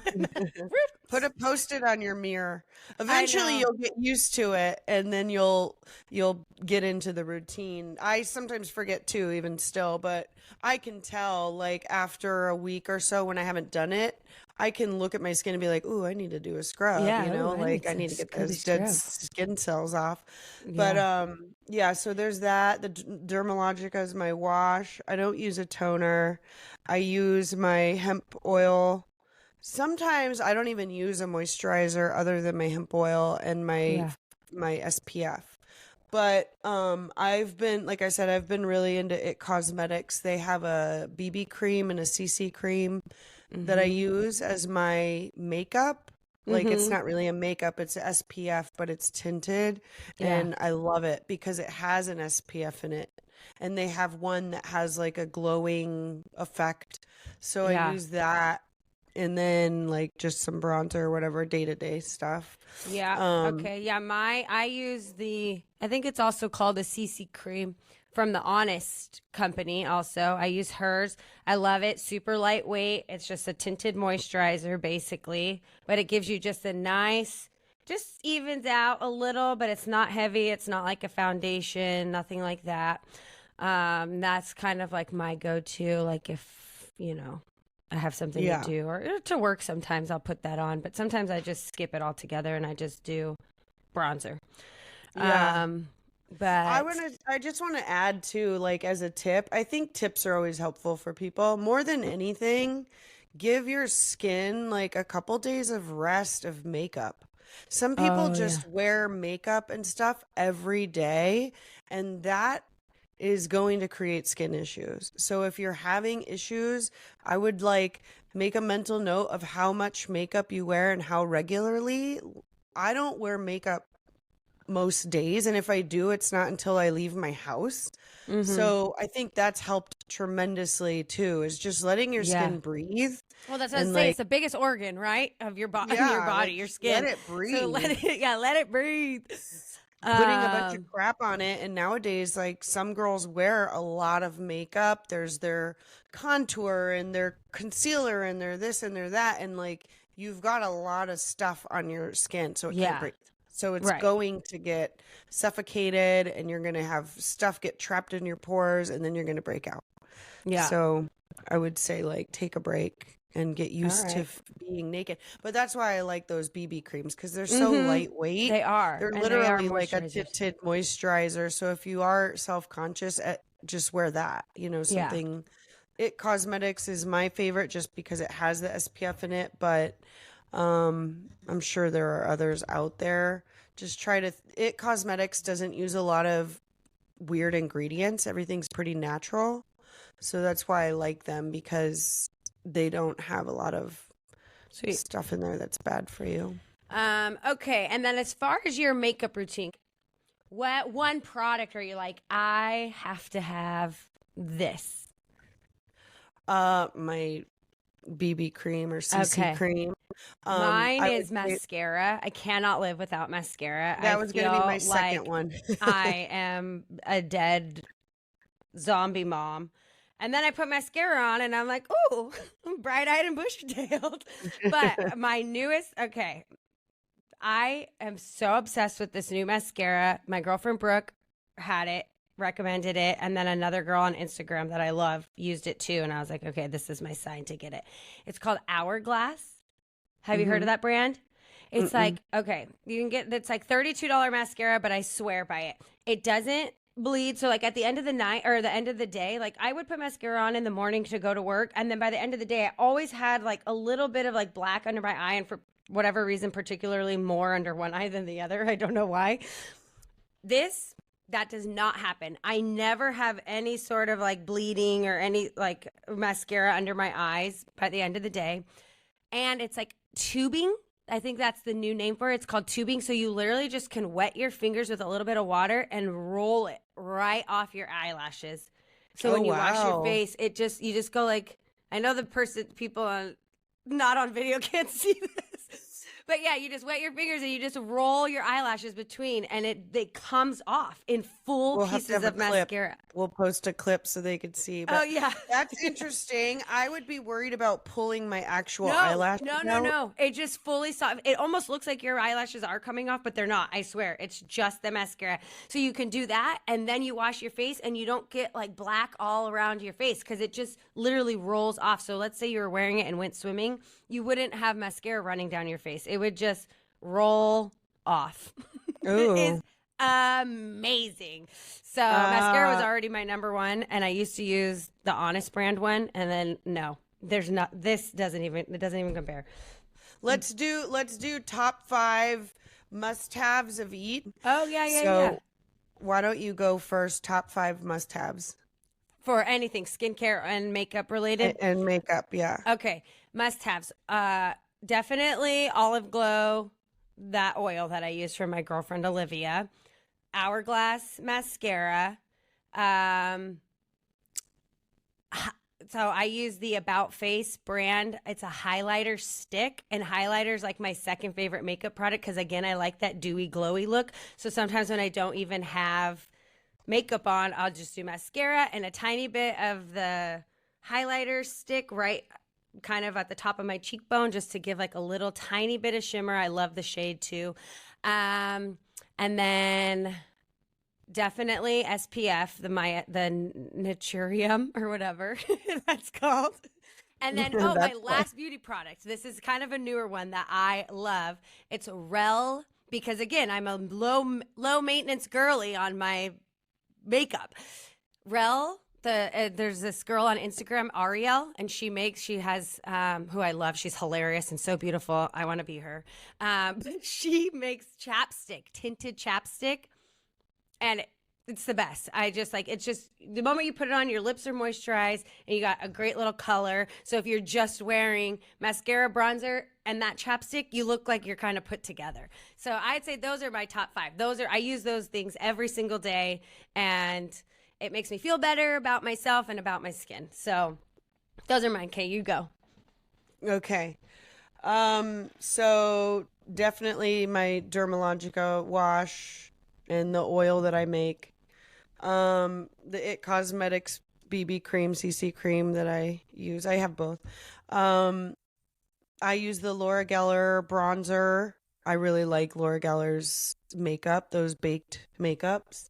Speaker 1: Put a post-it on your mirror.
Speaker 3: I
Speaker 1: Eventually
Speaker 3: know.
Speaker 1: you'll get used to it and then you'll get into the routine. I sometimes forget too, even still, but I can tell like after a week or so when I haven't done it, I can look at my skin and be like, "Ooh, I need to do a scrub,"
Speaker 3: Yeah. Oh, I
Speaker 1: like
Speaker 3: need
Speaker 1: I
Speaker 3: some
Speaker 1: need to get
Speaker 3: scrubby
Speaker 1: those dead
Speaker 3: scrub.
Speaker 1: skin cells off. But
Speaker 3: Yeah.
Speaker 1: yeah, so there's that. The Dermalogica is my wash. I don't use a toner. I use my hemp oil. Sometimes I don't even use a moisturizer other than my hemp oil and my
Speaker 3: Yeah.
Speaker 1: my SPF. But I've been like I said, I've been really into It Cosmetics. They have a BB cream and a CC cream that I
Speaker 3: Mm-hmm.
Speaker 1: use as my makeup. Like it's
Speaker 3: Mm-hmm.
Speaker 1: not really a makeup, it's a SPF, but it's tinted
Speaker 3: Yeah.
Speaker 1: and I love it because it has an SPF in it. And they have one that has like a glowing effect. So I
Speaker 3: Yeah.
Speaker 1: use that and then like just some bronzer or whatever day-to-day stuff.
Speaker 3: Yeah.
Speaker 1: Um
Speaker 3: Okay. Yeah. I use I think it's also called a CC cream from the Honest company. Also, I use hers. I love it. Super lightweight. It's just a tinted moisturizer, basically, but it gives you just a nice, just evens out a little, but it's not heavy. It's not like a foundation, nothing like that. That's kind of like my go-to. Like if, I have something to
Speaker 1: yeah.
Speaker 3: do or to work sometimes I'll put that on, but sometimes I just skip it altogether and I just do bronzer.
Speaker 1: Yeah.
Speaker 3: Um, but
Speaker 1: I just want to add too, like as a tip, I think tips are always helpful for people. More than anything, give your skin like a couple days of rest of makeup. Some people
Speaker 3: oh yeah.
Speaker 1: just wear makeup and stuff every day, and that is going to create skin issues. So if you're having issues, I would like make a mental note of how much makeup you wear and how regularly. I don't wear makeup most days. And if I do, it's not until I leave my house. So I think that's helped tremendously too, is just letting your
Speaker 2: Yeah.
Speaker 1: skin breathe.
Speaker 3: Well, that's what I was
Speaker 1: And
Speaker 3: saying.
Speaker 1: like,
Speaker 3: It's the biggest organ, right, of your body, your
Speaker 1: yeah,
Speaker 3: body,
Speaker 1: like
Speaker 3: your
Speaker 1: just let
Speaker 3: skin.
Speaker 1: it
Speaker 3: So let
Speaker 1: breathe.
Speaker 3: it, yeah, let it breathe.
Speaker 1: Putting a bunch of
Speaker 3: Um,
Speaker 1: crap on it. And nowadays, like some girls wear a lot of makeup. There's their contour and their concealer and their this and their that. And like you've got a lot of stuff on your skin, so it can't
Speaker 3: yeah,
Speaker 1: breathe. So it's
Speaker 3: right.
Speaker 1: going to get suffocated and you're going to have stuff get trapped in your pores and then you're going to break out.
Speaker 3: Yeah.
Speaker 1: So I would say like take a break and get
Speaker 3: All
Speaker 1: used to
Speaker 3: right.
Speaker 1: being naked. But that's why I like those BB creams because they're so
Speaker 3: Mm-hmm.
Speaker 1: lightweight.
Speaker 3: They are,
Speaker 1: They're
Speaker 3: and they are
Speaker 1: literally like a
Speaker 3: moisturizers.
Speaker 1: tinted moisturizer. So if you are self-conscious, just wear that.
Speaker 3: Yeah.
Speaker 1: Something. It Cosmetics is my favorite just because it has the SPF in it, but I'm sure there are others out there. Just try to. It Cosmetics doesn't use a lot of weird ingredients. Everything's pretty natural. So that's why I like them because they don't have a lot of
Speaker 3: Sweet.
Speaker 1: stuff in there that's bad for you.
Speaker 3: Okay. And then as far as your makeup routine, what one product are you like, I have to have this?
Speaker 1: My BB cream or CC
Speaker 3: Okay.
Speaker 1: cream.
Speaker 3: Mine
Speaker 1: I would
Speaker 3: is
Speaker 1: say
Speaker 3: mascara. I cannot live without mascara. I
Speaker 1: that was going to be my
Speaker 3: feel
Speaker 1: second
Speaker 3: like
Speaker 1: one.
Speaker 3: I am a dead zombie mom. And then I put mascara on and I'm like, ooh, I'm bright-eyed and bushy-tailed. But my newest, okay, I am so obsessed with this new mascara. My girlfriend Brooke had it, recommended it, and then another girl on Instagram that I love used it too. And I was like, okay, this is my sign to get it. It's called Hourglass. Have you heard of
Speaker 1: Mhm.
Speaker 3: that brand? It's
Speaker 1: Mm-mm.
Speaker 3: like, okay, you can get, it's like $32 mascara, but I swear by it. It doesn't bleed. So like at the end of the night or the end of the day, like I would put mascara on in the morning to go to work. And then by the end of the day, I always had like a little bit of like black under my eye. And for whatever reason, particularly more under one eye than the other. I don't know why. That does not happen. I never have any sort of like bleeding or any like mascara under my eyes by the end of the day. And it's like tubing. I think that's the new name for it. It's called tubing. So you literally just can wet your fingers with a little bit of water and roll it right off your eyelashes. So
Speaker 1: Oh,
Speaker 3: when you wash your
Speaker 1: wow.
Speaker 3: face, you just go like, I know people on not on video can't see this. But yeah, you just wet your fingers and you just roll your eyelashes between and it comes off in full
Speaker 1: We'll have to
Speaker 3: pieces
Speaker 1: have a
Speaker 3: of
Speaker 1: clip.
Speaker 3: mascara.
Speaker 1: We'll post a clip so they could see.
Speaker 3: Oh
Speaker 1: But
Speaker 3: yeah.
Speaker 1: that's interesting. I would be worried about pulling my actual
Speaker 3: No,
Speaker 1: eyelashes
Speaker 3: no, no,
Speaker 1: out.
Speaker 3: no. It just fully soft. It almost looks like your eyelashes are coming off, but they're not. I swear. It's just the mascara. So you can do that and then you wash your face and you don't get like black all around your face because it just literally rolls off. So let's say you were wearing it and went swimming, you wouldn't have mascara running down your face. It would just roll off. It is
Speaker 1: Ooh.
Speaker 3: amazing. So mascara was
Speaker 1: Uh,
Speaker 3: already my number one, and I used to use the Honest brand one, and then no, there's not. It doesn't even compare.
Speaker 1: let's do top 5 must-haves of each.
Speaker 3: Oh yeah, yeah, yeah.
Speaker 1: So why don't you go first? Top 5 must-haves
Speaker 3: For anything skincare and makeup related.
Speaker 1: and makeup. Yeah.
Speaker 3: Okay, must-haves. Definitely Olive Glow, that oil that I use from my girlfriend Olivia. Hourglass mascara. So I use the About Face brand. It's a highlighter stick, and highlighter is like my second favorite makeup product because again, I like that dewy, glowy look. So sometimes when I don't even have makeup on, I'll just do mascara and a tiny bit of the highlighter stick right kind of at the top of my cheekbone just to give like a little tiny bit of shimmer. I love the shade too. And then definitely SPF, the Naturium or whatever that's called. And then my
Speaker 1: That's
Speaker 3: last beauty product. This is kind of a newer one that I love. It's Rel because again, I'm a low maintenance girly on my makeup. Rel, there's this girl on Instagram, Ariel, and she has who I love. She's hilarious and so beautiful. I want to be her. She makes chapstick, tinted chapstick, and It's the best. I just like, it's just the moment you put it on, your lips are moisturized and you got a great little color. So if you're just wearing mascara, bronzer, and that chapstick, you look like you're kind of put together. So I'd say those are my top 5. I use those things every single day, and it makes me feel better about myself and about my skin. So those are mine. Okay, you go.
Speaker 1: Okay. So definitely my Dermalogica wash and the oil that I make. The It Cosmetics BB cream, CC cream that I use. I have both. I use the Laura Geller bronzer. I really like Laura Geller's makeup, those baked makeups.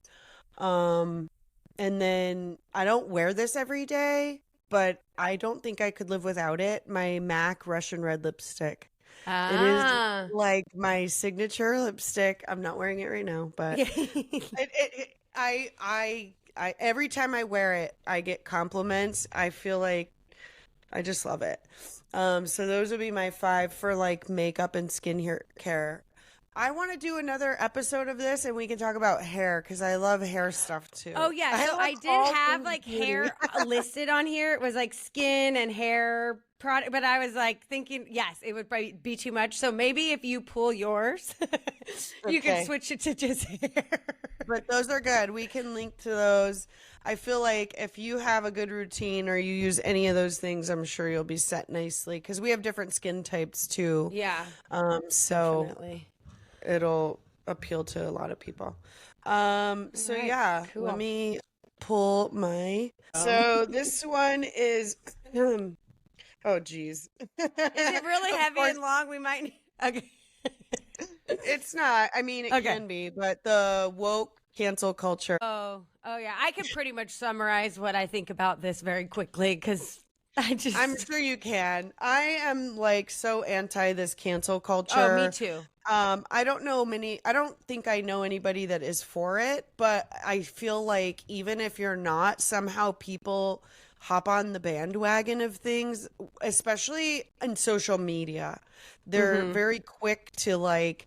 Speaker 1: And then I don't wear this every day, but I don't think I could live without it. My MAC Russian Red lipstick. It is
Speaker 3: Ah.
Speaker 1: like my signature lipstick. I'm not wearing it right now, but I every time I wear it, I get compliments. I feel like I just love it. So those would be my 5 for like makeup and skin care. I want to do another episode of this and we can talk about hair because I love hair stuff too.
Speaker 3: Oh yeah, so
Speaker 1: love
Speaker 3: I did
Speaker 1: all
Speaker 3: have
Speaker 1: things
Speaker 3: like
Speaker 1: beauty.
Speaker 3: hair listed on here. It was like skin and hair product, but I was like thinking, yes, it would probably be too much. So maybe if you pull yours, you can
Speaker 1: Okay.
Speaker 3: switch it to just hair.
Speaker 1: But those are good. We can link to those. I feel like if you have a good routine or you use any of those things, I'm sure you'll be set nicely because we have different skin types too.
Speaker 3: Yeah,
Speaker 1: So
Speaker 3: definitely.
Speaker 1: it'll appeal to a lot of people. So
Speaker 3: right,
Speaker 1: yeah,
Speaker 3: cool.
Speaker 1: let me pull my. So this one is, oh geez.
Speaker 3: Is it really
Speaker 1: Of
Speaker 3: heavy
Speaker 1: course,
Speaker 3: and long? We might need. Okay.
Speaker 1: it's not. I mean, it
Speaker 3: Okay.
Speaker 1: can be, but the woke cancel culture.
Speaker 3: Oh yeah. I can pretty much summarize what I think about this very quickly because I just.
Speaker 1: I'm sure you can. I am like so anti this cancel culture.
Speaker 3: Oh, me too.
Speaker 1: I don't think I know anybody that is for it, but I feel like even if you're not, somehow people hop on the bandwagon of things, especially in social media. They're very quick to like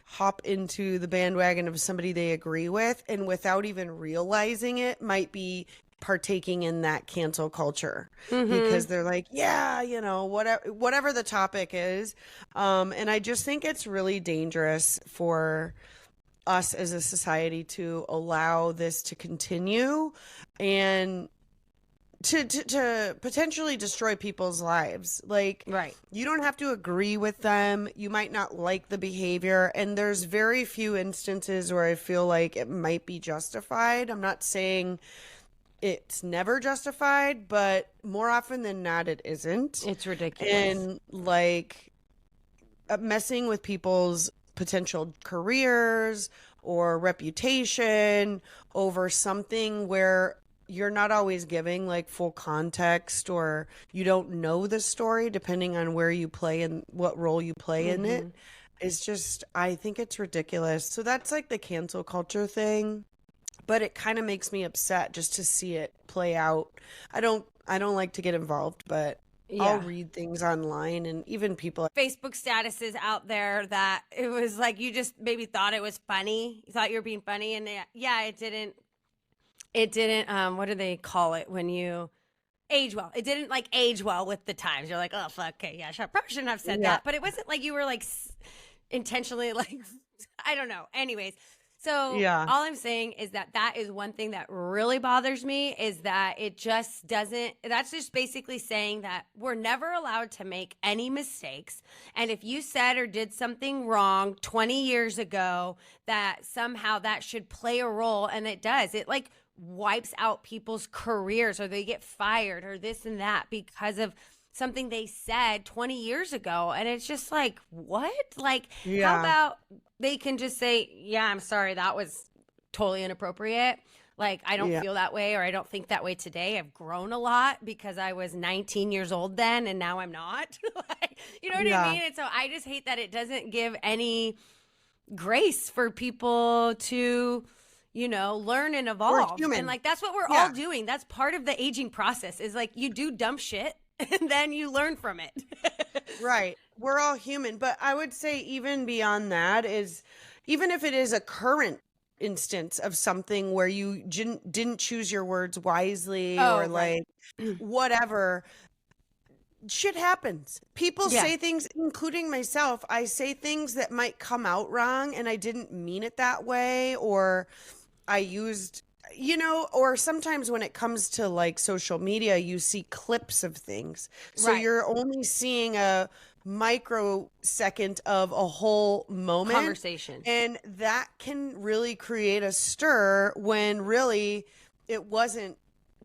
Speaker 1: hop into the bandwagon of somebody they agree with and without even realizing it might be partaking in that cancel culture because they're like, yeah, whatever the topic is. And I just think it's really dangerous for us as a society to allow this to continue and to potentially destroy people's lives. Like,
Speaker 3: Right.
Speaker 1: you don't have to agree with them. You might not like the behavior. And there's very few instances where I feel like it might be justified. I'm not saying it's never justified, but more often than not, it isn't.
Speaker 3: It's ridiculous.
Speaker 1: And like messing with people's potential careers or reputation over something where you're not always giving like full context or you don't know the story depending on where you play and what role you play in it is just, I think it's ridiculous. So that's like the cancel culture thing. But it kind of makes me upset just to see it play out. I don't like to get involved, but I'll read things online and even people.
Speaker 3: Facebook statuses out there that it was like you just maybe thought it was funny. You thought you were being funny, and yeah, it didn't. It didn't. What do they call it when you age well? It didn't like age well with the times. You're like, oh fuck, okay, yeah, probably shouldn't have said that. But it wasn't like you were like intentionally like I don't know. Anyways. So all I'm saying is that is one thing that really bothers me is that it just doesn't, that's just basically saying that we're never allowed to make any mistakes. And if you said or did something wrong 20 years ago, that somehow that should play a role. And it does. It like wipes out people's careers or they get fired or this and that because of something they said 20 years ago. And it's just like, what? Like, how about they can just say, yeah, I'm sorry, that was totally inappropriate. Like, I don't feel that way or I don't think that way today. I've grown a lot because I was 19 years old then and now I'm not. Like, you know what I mean? And so I just hate that it doesn't give any grace for people to, you know, learn and evolve. And like, that's what we're all doing. That's part of the aging process is like you do dumb shit and then you learn from it.
Speaker 1: Right. We're all human. But I would say even beyond that is even if it is a current instance of something where you didn't choose your words wisely or
Speaker 3: Oh, right.
Speaker 1: like whatever. Shit happens. People
Speaker 3: Yeah.
Speaker 1: say things, including myself. I say things that might come out wrong and I didn't mean it that way, or I used, or sometimes when it comes to like social media, you see clips of things. So
Speaker 3: Right.
Speaker 1: you're only seeing a microsecond of a whole moment.
Speaker 3: Conversation.
Speaker 1: And that can really create a stir when really it wasn't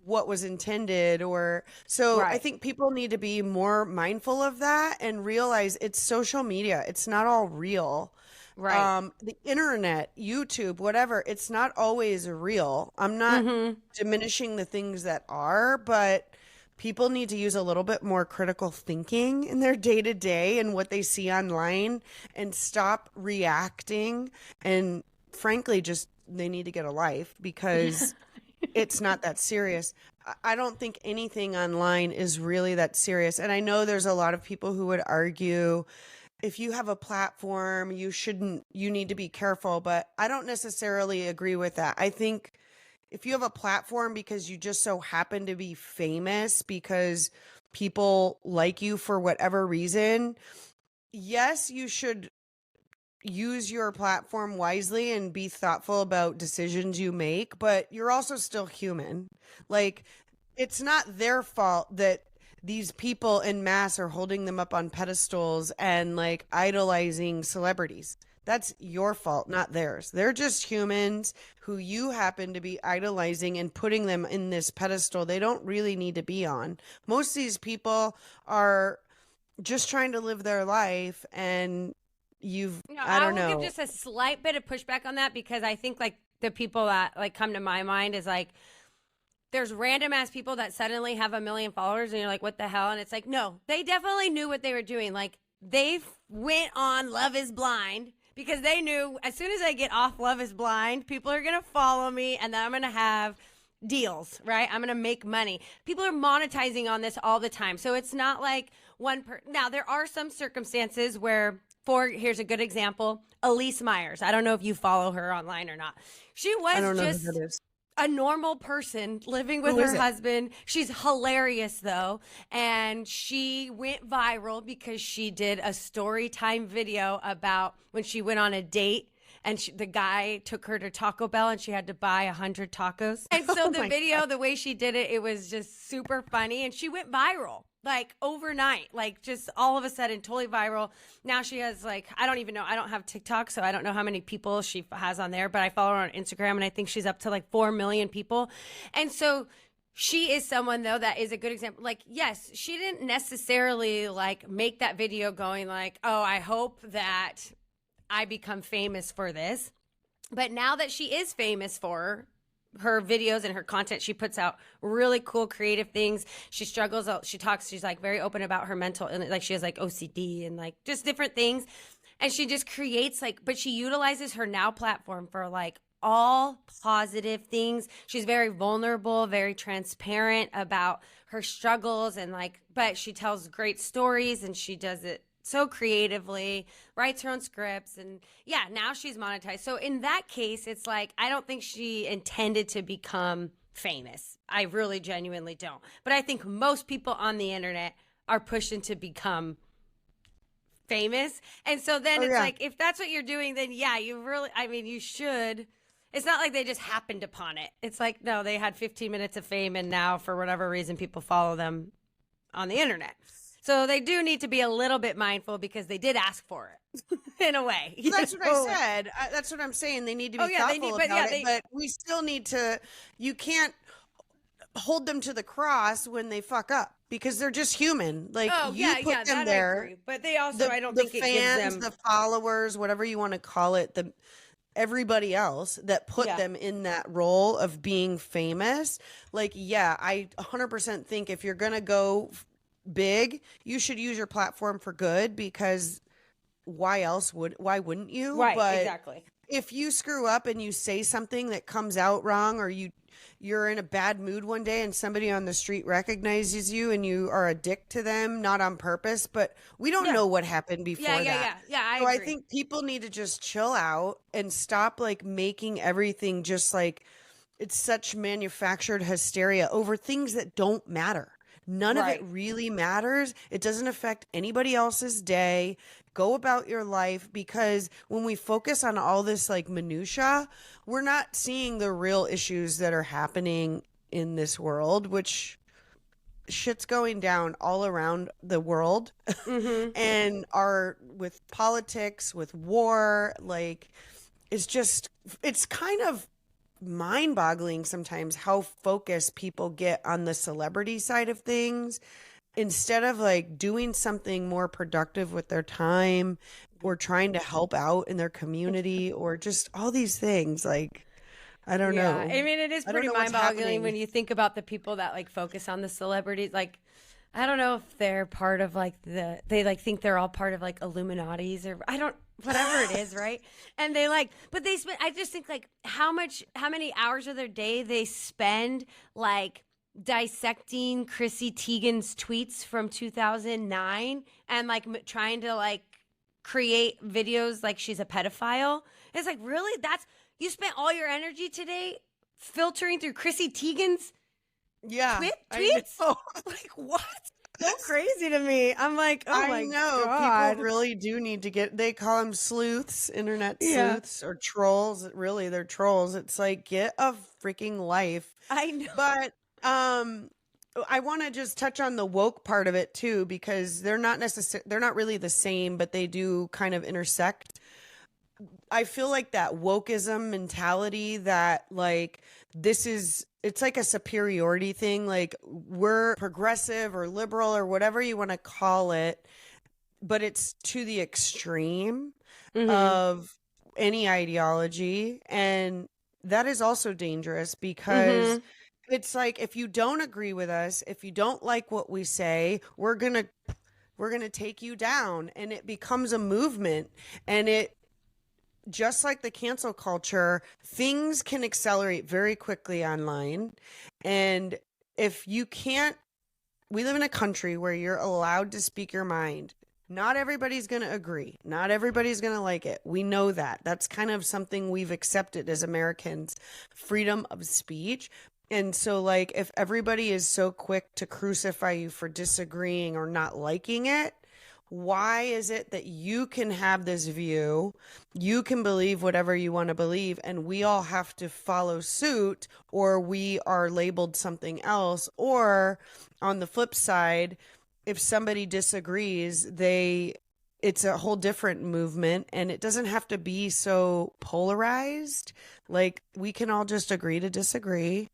Speaker 1: what was intended. Or so I
Speaker 3: Right.
Speaker 1: think people need to be more mindful of that and realize it's social media. It's not all real.
Speaker 3: Right.
Speaker 1: The internet, YouTube, whatever, it's not always real. I'm not
Speaker 3: Mm-hmm.
Speaker 1: diminishing the things that are, but people need to use a little bit more critical thinking in their day to day and what they see online and stop reacting. And frankly, just they need to get a life because it's not that serious. I don't think anything online is really that serious. And I know there's a lot of people who would argue if you have a platform, you need to be careful, but I don't necessarily agree with that. I think if you have a platform because you just so happen to be famous because people like you for whatever reason, yes, you should use your platform wisely and be thoughtful about decisions you make, but you're also still human. Like, it's not their fault that these people in mass are holding them up on pedestals and like idolizing celebrities. That's your fault, not theirs. They're just humans who you happen to be idolizing and putting them in this pedestal they don't really need to be on. Most of these people are just trying to live their life, and I
Speaker 3: I
Speaker 1: don't
Speaker 3: will give
Speaker 1: know.
Speaker 3: just a slight bit of pushback on that because I think like the people that like come to my mind is like there's random ass people that suddenly have 1 million followers and you're like, what the hell? And it's like, no, they definitely knew what they were doing. Like they went on Love is Blind because they knew as soon as I get off Love is Blind, people are going to follow me and then I'm going to have deals, right? I'm going to make money. People are monetizing on this all the time. So it's not like now there are some circumstances where here's a good example, Elise Myers. I don't know if you follow her online or not. She
Speaker 1: I
Speaker 3: was
Speaker 1: don't know who that
Speaker 3: just
Speaker 1: is.
Speaker 3: a normal person living with
Speaker 1: Who is
Speaker 3: her
Speaker 1: it?
Speaker 3: husband. She's hilarious though. And she went viral because she did a story time video about when she went on a date and the guy took her to Taco Bell and she had to buy 100 tacos. And so
Speaker 1: Oh
Speaker 3: the
Speaker 1: my
Speaker 3: video, the way she did it, it was just super funny. And she went viral like overnight, like just all of a sudden, totally viral. Now she has like, I don't even know. I don't have TikTok, so I don't know how many people she has on there, but I follow her on Instagram and I think she's up to like 4 million people. And so she is someone though that is a good example. Like, yes, she didn't necessarily like make that video going like, oh, I hope that I become famous for this. But now that she is famous for her videos and her content, she puts out really cool creative things. She struggles, she's like very open about her mental, and like she has like OCD and like just different things. And she just creates like, but she utilizes her now platform for like all positive things. She's very vulnerable, very transparent about her struggles and like, but she tells great stories and she does it so creatively, writes her own scripts, and yeah, now she's monetized. So in that case, it's like I don't think she intended to become famous. I really genuinely don't. But I think most people on the internet are pushing to become famous. And so then
Speaker 1: Oh
Speaker 3: it's
Speaker 1: yeah.
Speaker 3: like if that's what you're doing, then yeah, you should. It's not like they just happened upon it. It's like no, they had 15 minutes of fame and now for whatever reason people follow them on the internet. So they do need to be a little bit mindful because they did ask for it in a way.
Speaker 1: So that's what I said. That's what I'm saying. They need to be thoughtful about it, but we still need to. You can't hold them to the cross when they fuck up because they're just human. Like you put them there.
Speaker 3: I agree. But they also, I don't think it
Speaker 1: fans,
Speaker 3: gives them
Speaker 1: the followers, whatever you want to call it, everybody else that put them in that role of being famous. Like, yeah, I 100% think if you're gonna go big, you should use your platform for good because why wouldn't you?
Speaker 3: right.
Speaker 1: But
Speaker 3: Exactly.
Speaker 1: if you screw up and you say something that comes out wrong, or you're in a bad mood one day and somebody on the street recognizes you and you are a dick to them, not on purpose, but we don't
Speaker 3: Yeah.
Speaker 1: know what happened
Speaker 3: Yeah,
Speaker 1: before
Speaker 3: yeah,
Speaker 1: that.
Speaker 3: yeah. Yeah, I
Speaker 1: So I
Speaker 3: agree.
Speaker 1: think people need to just chill out and stop like making everything just like it's such manufactured hysteria over things that don't matter. None of it
Speaker 3: Right.
Speaker 1: really matters. It doesn't affect anybody else's day. Go about your life, because when we focus on all this like minutia, we're not seeing the real issues that are happening in this world, which shit's going down all around the world
Speaker 3: Mm-hmm.
Speaker 1: and are with politics, with war, like it's just it's kind of mind-boggling sometimes how focused people get on the celebrity side of things instead of like doing something more productive with their time or trying to help out in their community or just all these things. Like, I don't
Speaker 3: Yeah,
Speaker 1: know.
Speaker 3: I mean, it is
Speaker 1: I don't
Speaker 3: pretty
Speaker 1: know what's
Speaker 3: mind-boggling when
Speaker 1: happening.
Speaker 3: you think about the people that like focus on the celebrities. Like, I don't know if they're part of like they like think they're all part of like Illuminati's or I don't, whatever it is, right? And they like, but they spend, I just think like how many hours of their day they spend like dissecting Chrissy Teigen's tweets from 2009 and like trying to like create videos like she's a pedophile. It's like, really? You spent all your energy today filtering through Chrissy Teigen's
Speaker 1: Yeah, I
Speaker 3: tweets?
Speaker 1: know.
Speaker 3: Like, what? So crazy to me. I'm like, oh
Speaker 1: I
Speaker 3: my
Speaker 1: know.
Speaker 3: God.
Speaker 1: People really do need to they call them sleuths, internet
Speaker 3: Yeah,
Speaker 1: sleuths or trolls. Really, they're trolls. It's like, get a freaking life.
Speaker 3: I know.
Speaker 1: But I want to just touch on the woke part of it too, because they're not really the same, but they do kind of intersect. I feel like that wokeism mentality that like it's like a superiority thing. Like we're progressive or liberal or whatever you want to call it, but it's to the extreme
Speaker 3: Mm-hmm.
Speaker 1: of any ideology. And that is also dangerous because
Speaker 3: Mm-hmm.
Speaker 1: it's like, if you don't agree with us, if you don't like what we say, we're going to take you down, and it becomes a movement. And it just like the cancel culture, things can accelerate very quickly online. And if you can't, we live in a country where you're allowed to speak your mind. Not everybody's going to agree. Not everybody's going to like it. We know that. That's kind of something we've accepted as Americans, freedom of speech. And so, like, if everybody is so quick to crucify you for disagreeing or not liking it, why is it that you can have this view, you can believe whatever you want to believe, and we all have to follow suit, or we are labeled something else? Or on the flip side, if somebody disagrees, it's a whole different movement, and it doesn't have to be so polarized. Like, we can all just agree to disagree.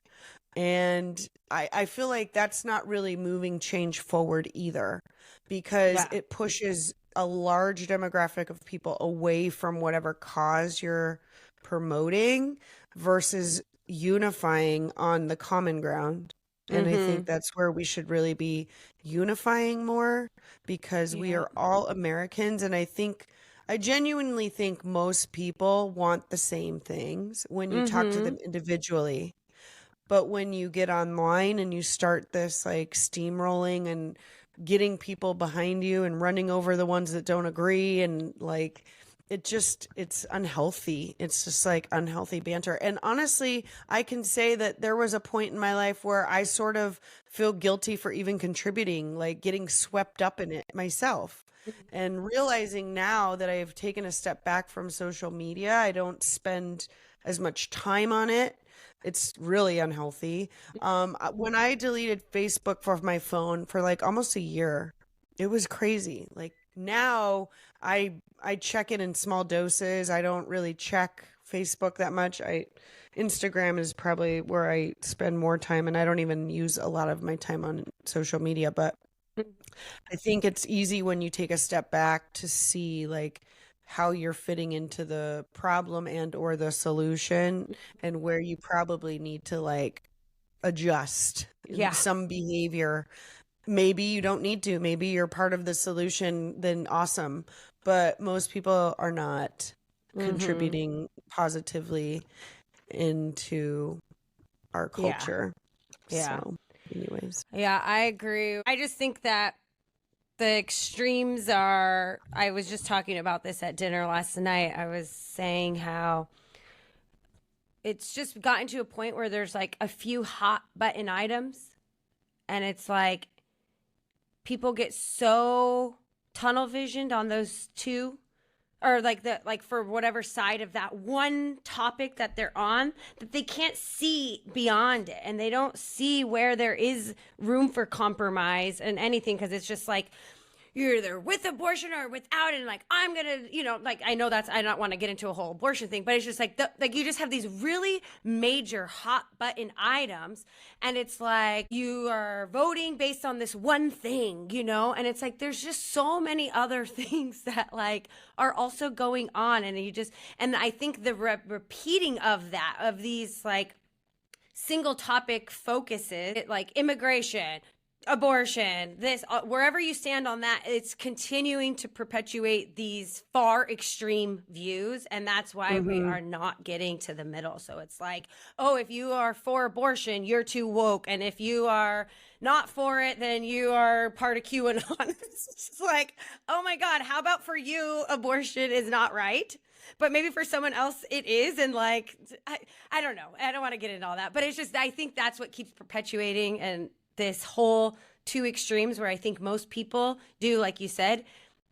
Speaker 1: And I feel like that's not really moving change forward either, because
Speaker 3: Yeah.
Speaker 1: it pushes a large demographic of people away from whatever cause you're promoting versus unifying on the common ground. And I
Speaker 3: Mm-hmm.
Speaker 1: think that's where we should really be unifying more, because we
Speaker 3: Yeah.
Speaker 1: are all Americans. And I genuinely think most people want the same things when you talk to
Speaker 3: Mm-hmm.
Speaker 1: them individually. But when you get online and you start this like steamrolling and getting people behind you and running over the ones that don't agree, and like it's unhealthy. It's just like unhealthy banter. And honestly, I can say that there was a point in my life where I sort of feel guilty for even contributing, like getting swept up in it myself. And realizing now that I've taken a step back from social media, I don't spend as much time on it. It's really unhealthy. When I deleted Facebook from my phone for like almost a year, it was crazy. Like now I check it in small doses. I don't really check Facebook that much. Instagram is probably where I spend more time, and I don't even use a lot of my time on social media, but I think it's easy when you take a step back to see like how you're fitting into the problem and or the solution, and where you probably need to like adjust
Speaker 3: Yeah.
Speaker 1: some behavior. Maybe you don't need to. Maybe you're part of the solution, then awesome. But most people are not. contributing positively into our
Speaker 3: Yeah.
Speaker 1: culture.
Speaker 3: Yeah.
Speaker 1: So, anyways.
Speaker 3: Yeah, I agree. I just think that the extremes are, I was just talking about this at dinner last night. I was saying how it's just gotten to a point where there's like a few hot button items, and it's like people get so tunnel visioned on those two, or like for whatever side of that one topic that they're on, that they can't see beyond it, and they don't see where there is room for compromise and anything, because it's just like you're either with abortion or without it, and like I'm gonna, like, I know that's, I don't want to get into a whole abortion thing, but it's just like you just have these really major hot button items, and it's like you are voting based on this one thing, and it's like there's just so many other things that like are also going on, and I think the repeating of that, of these like single topic focuses, like immigration, abortion, this, wherever you stand on that, it's continuing to perpetuate these far extreme views, and that's why we are not getting to the middle. So it's like, oh, if you are for abortion, you're too woke, and if you are not for it, then you are part of QAnon. It's just like, oh my God, how about for you, abortion is not right, but maybe for someone else it is, and like, I don't know. I don't want to get into all that, but it's just, I think that's what keeps perpetuating, and this whole two extremes where I think most people do, like you said,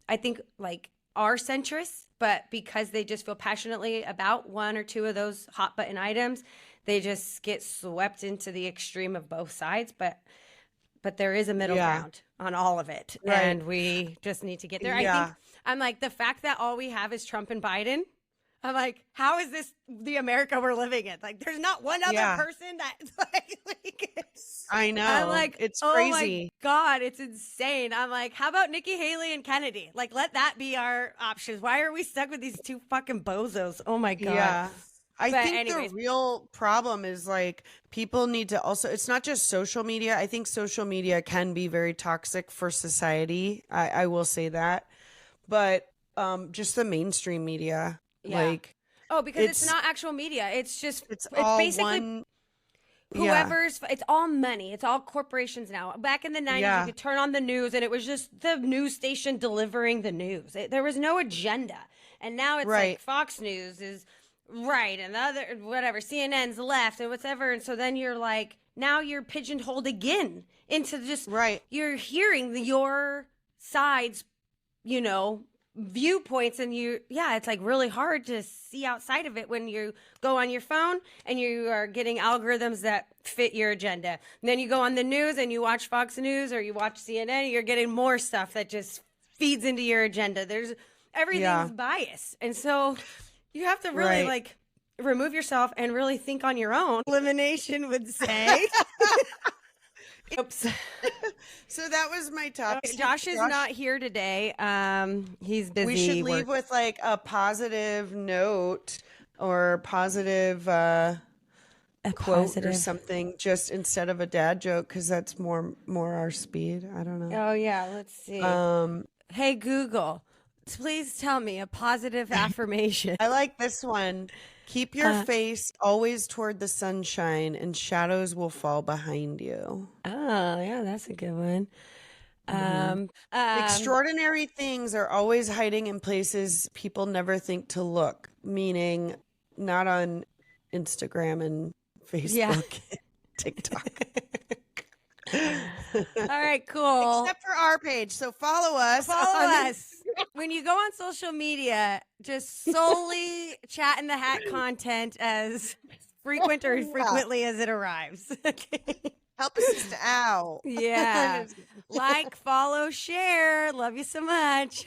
Speaker 3: I think like are centrists, but because they just feel passionately about one or two of those hot button items, they just get swept into the extreme of both sides. But there is a middle ground on all of it.
Speaker 1: Right.
Speaker 3: And we just need to get there. I think I'm like, the fact that all we have is Trump and Biden, I'm like, how is this the America we're living in? Like, there's not one other person that like
Speaker 1: I know.
Speaker 3: I'm like,
Speaker 1: it's
Speaker 3: oh
Speaker 1: crazy.
Speaker 3: my God, it's insane. I'm like, how about Nikki Haley and Kennedy? Like, let that be our options. Why are we stuck with these two fucking bozos? Oh my God.
Speaker 1: Yeah. I
Speaker 3: But
Speaker 1: think
Speaker 3: anyways.
Speaker 1: the real problem is like people need to also, it's not just social media. I think social media can be very toxic for society. I will say that. But just the mainstream media.
Speaker 3: Yeah.
Speaker 1: Like,
Speaker 3: Oh, because it's not actual media. It's just,
Speaker 1: it's all
Speaker 3: basically
Speaker 1: one.
Speaker 3: whoever's, it's all money. It's all corporations now. Back in the 90s, you could turn on the news and it was just the news station delivering the news. There was no agenda. And now it's like Fox News is right and the other, whatever, CNN's left and whatever. And so then you're like, now you're pigeonholed again into just, you're hearing your side's, viewpoints, and it's like really hard to see outside of it when you go on your phone and you are getting algorithms that fit your agenda. And then you go on the news and you watch Fox News or you watch CNN, and you're getting more stuff that just feeds into your agenda. Everything's biased. And so you have to really like remove yourself and really think on your own. Elimination would say. Oops.
Speaker 1: So that was my topic.
Speaker 3: Josh is not here today. He's busy.
Speaker 1: We should leave with like a positive note or positive quote or something, just instead of a dad joke, because that's more our speed. I don't know.
Speaker 3: Oh yeah, let's see. Hey Google, please tell me a positive affirmation.
Speaker 1: I like this one. Keep your face always toward the sunshine, and shadows will fall behind you.
Speaker 3: Oh, yeah, that's a good one.
Speaker 1: Extraordinary things are always hiding in places people never think to look, meaning not on Instagram and Facebook and TikTok.
Speaker 3: All right, cool.
Speaker 1: Except for our page. So follow us.
Speaker 3: Follow us. When you go on social media, just solely Chat in the Hat content as frequent or as frequently as it arrives.
Speaker 1: Help us sister out.
Speaker 3: Yeah. Like, follow, share. Love you so much.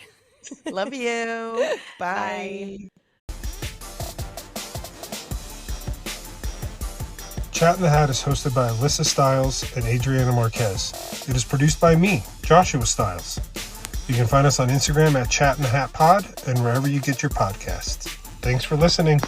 Speaker 1: Love you. Bye.
Speaker 4: Chat in the Hat is hosted by Alyssa Stiles and Adriana Marquez. It is produced by me, Joshua Stiles. You can find us on Instagram at Chat in the Hat Pod and wherever you get your podcasts. Thanks for listening.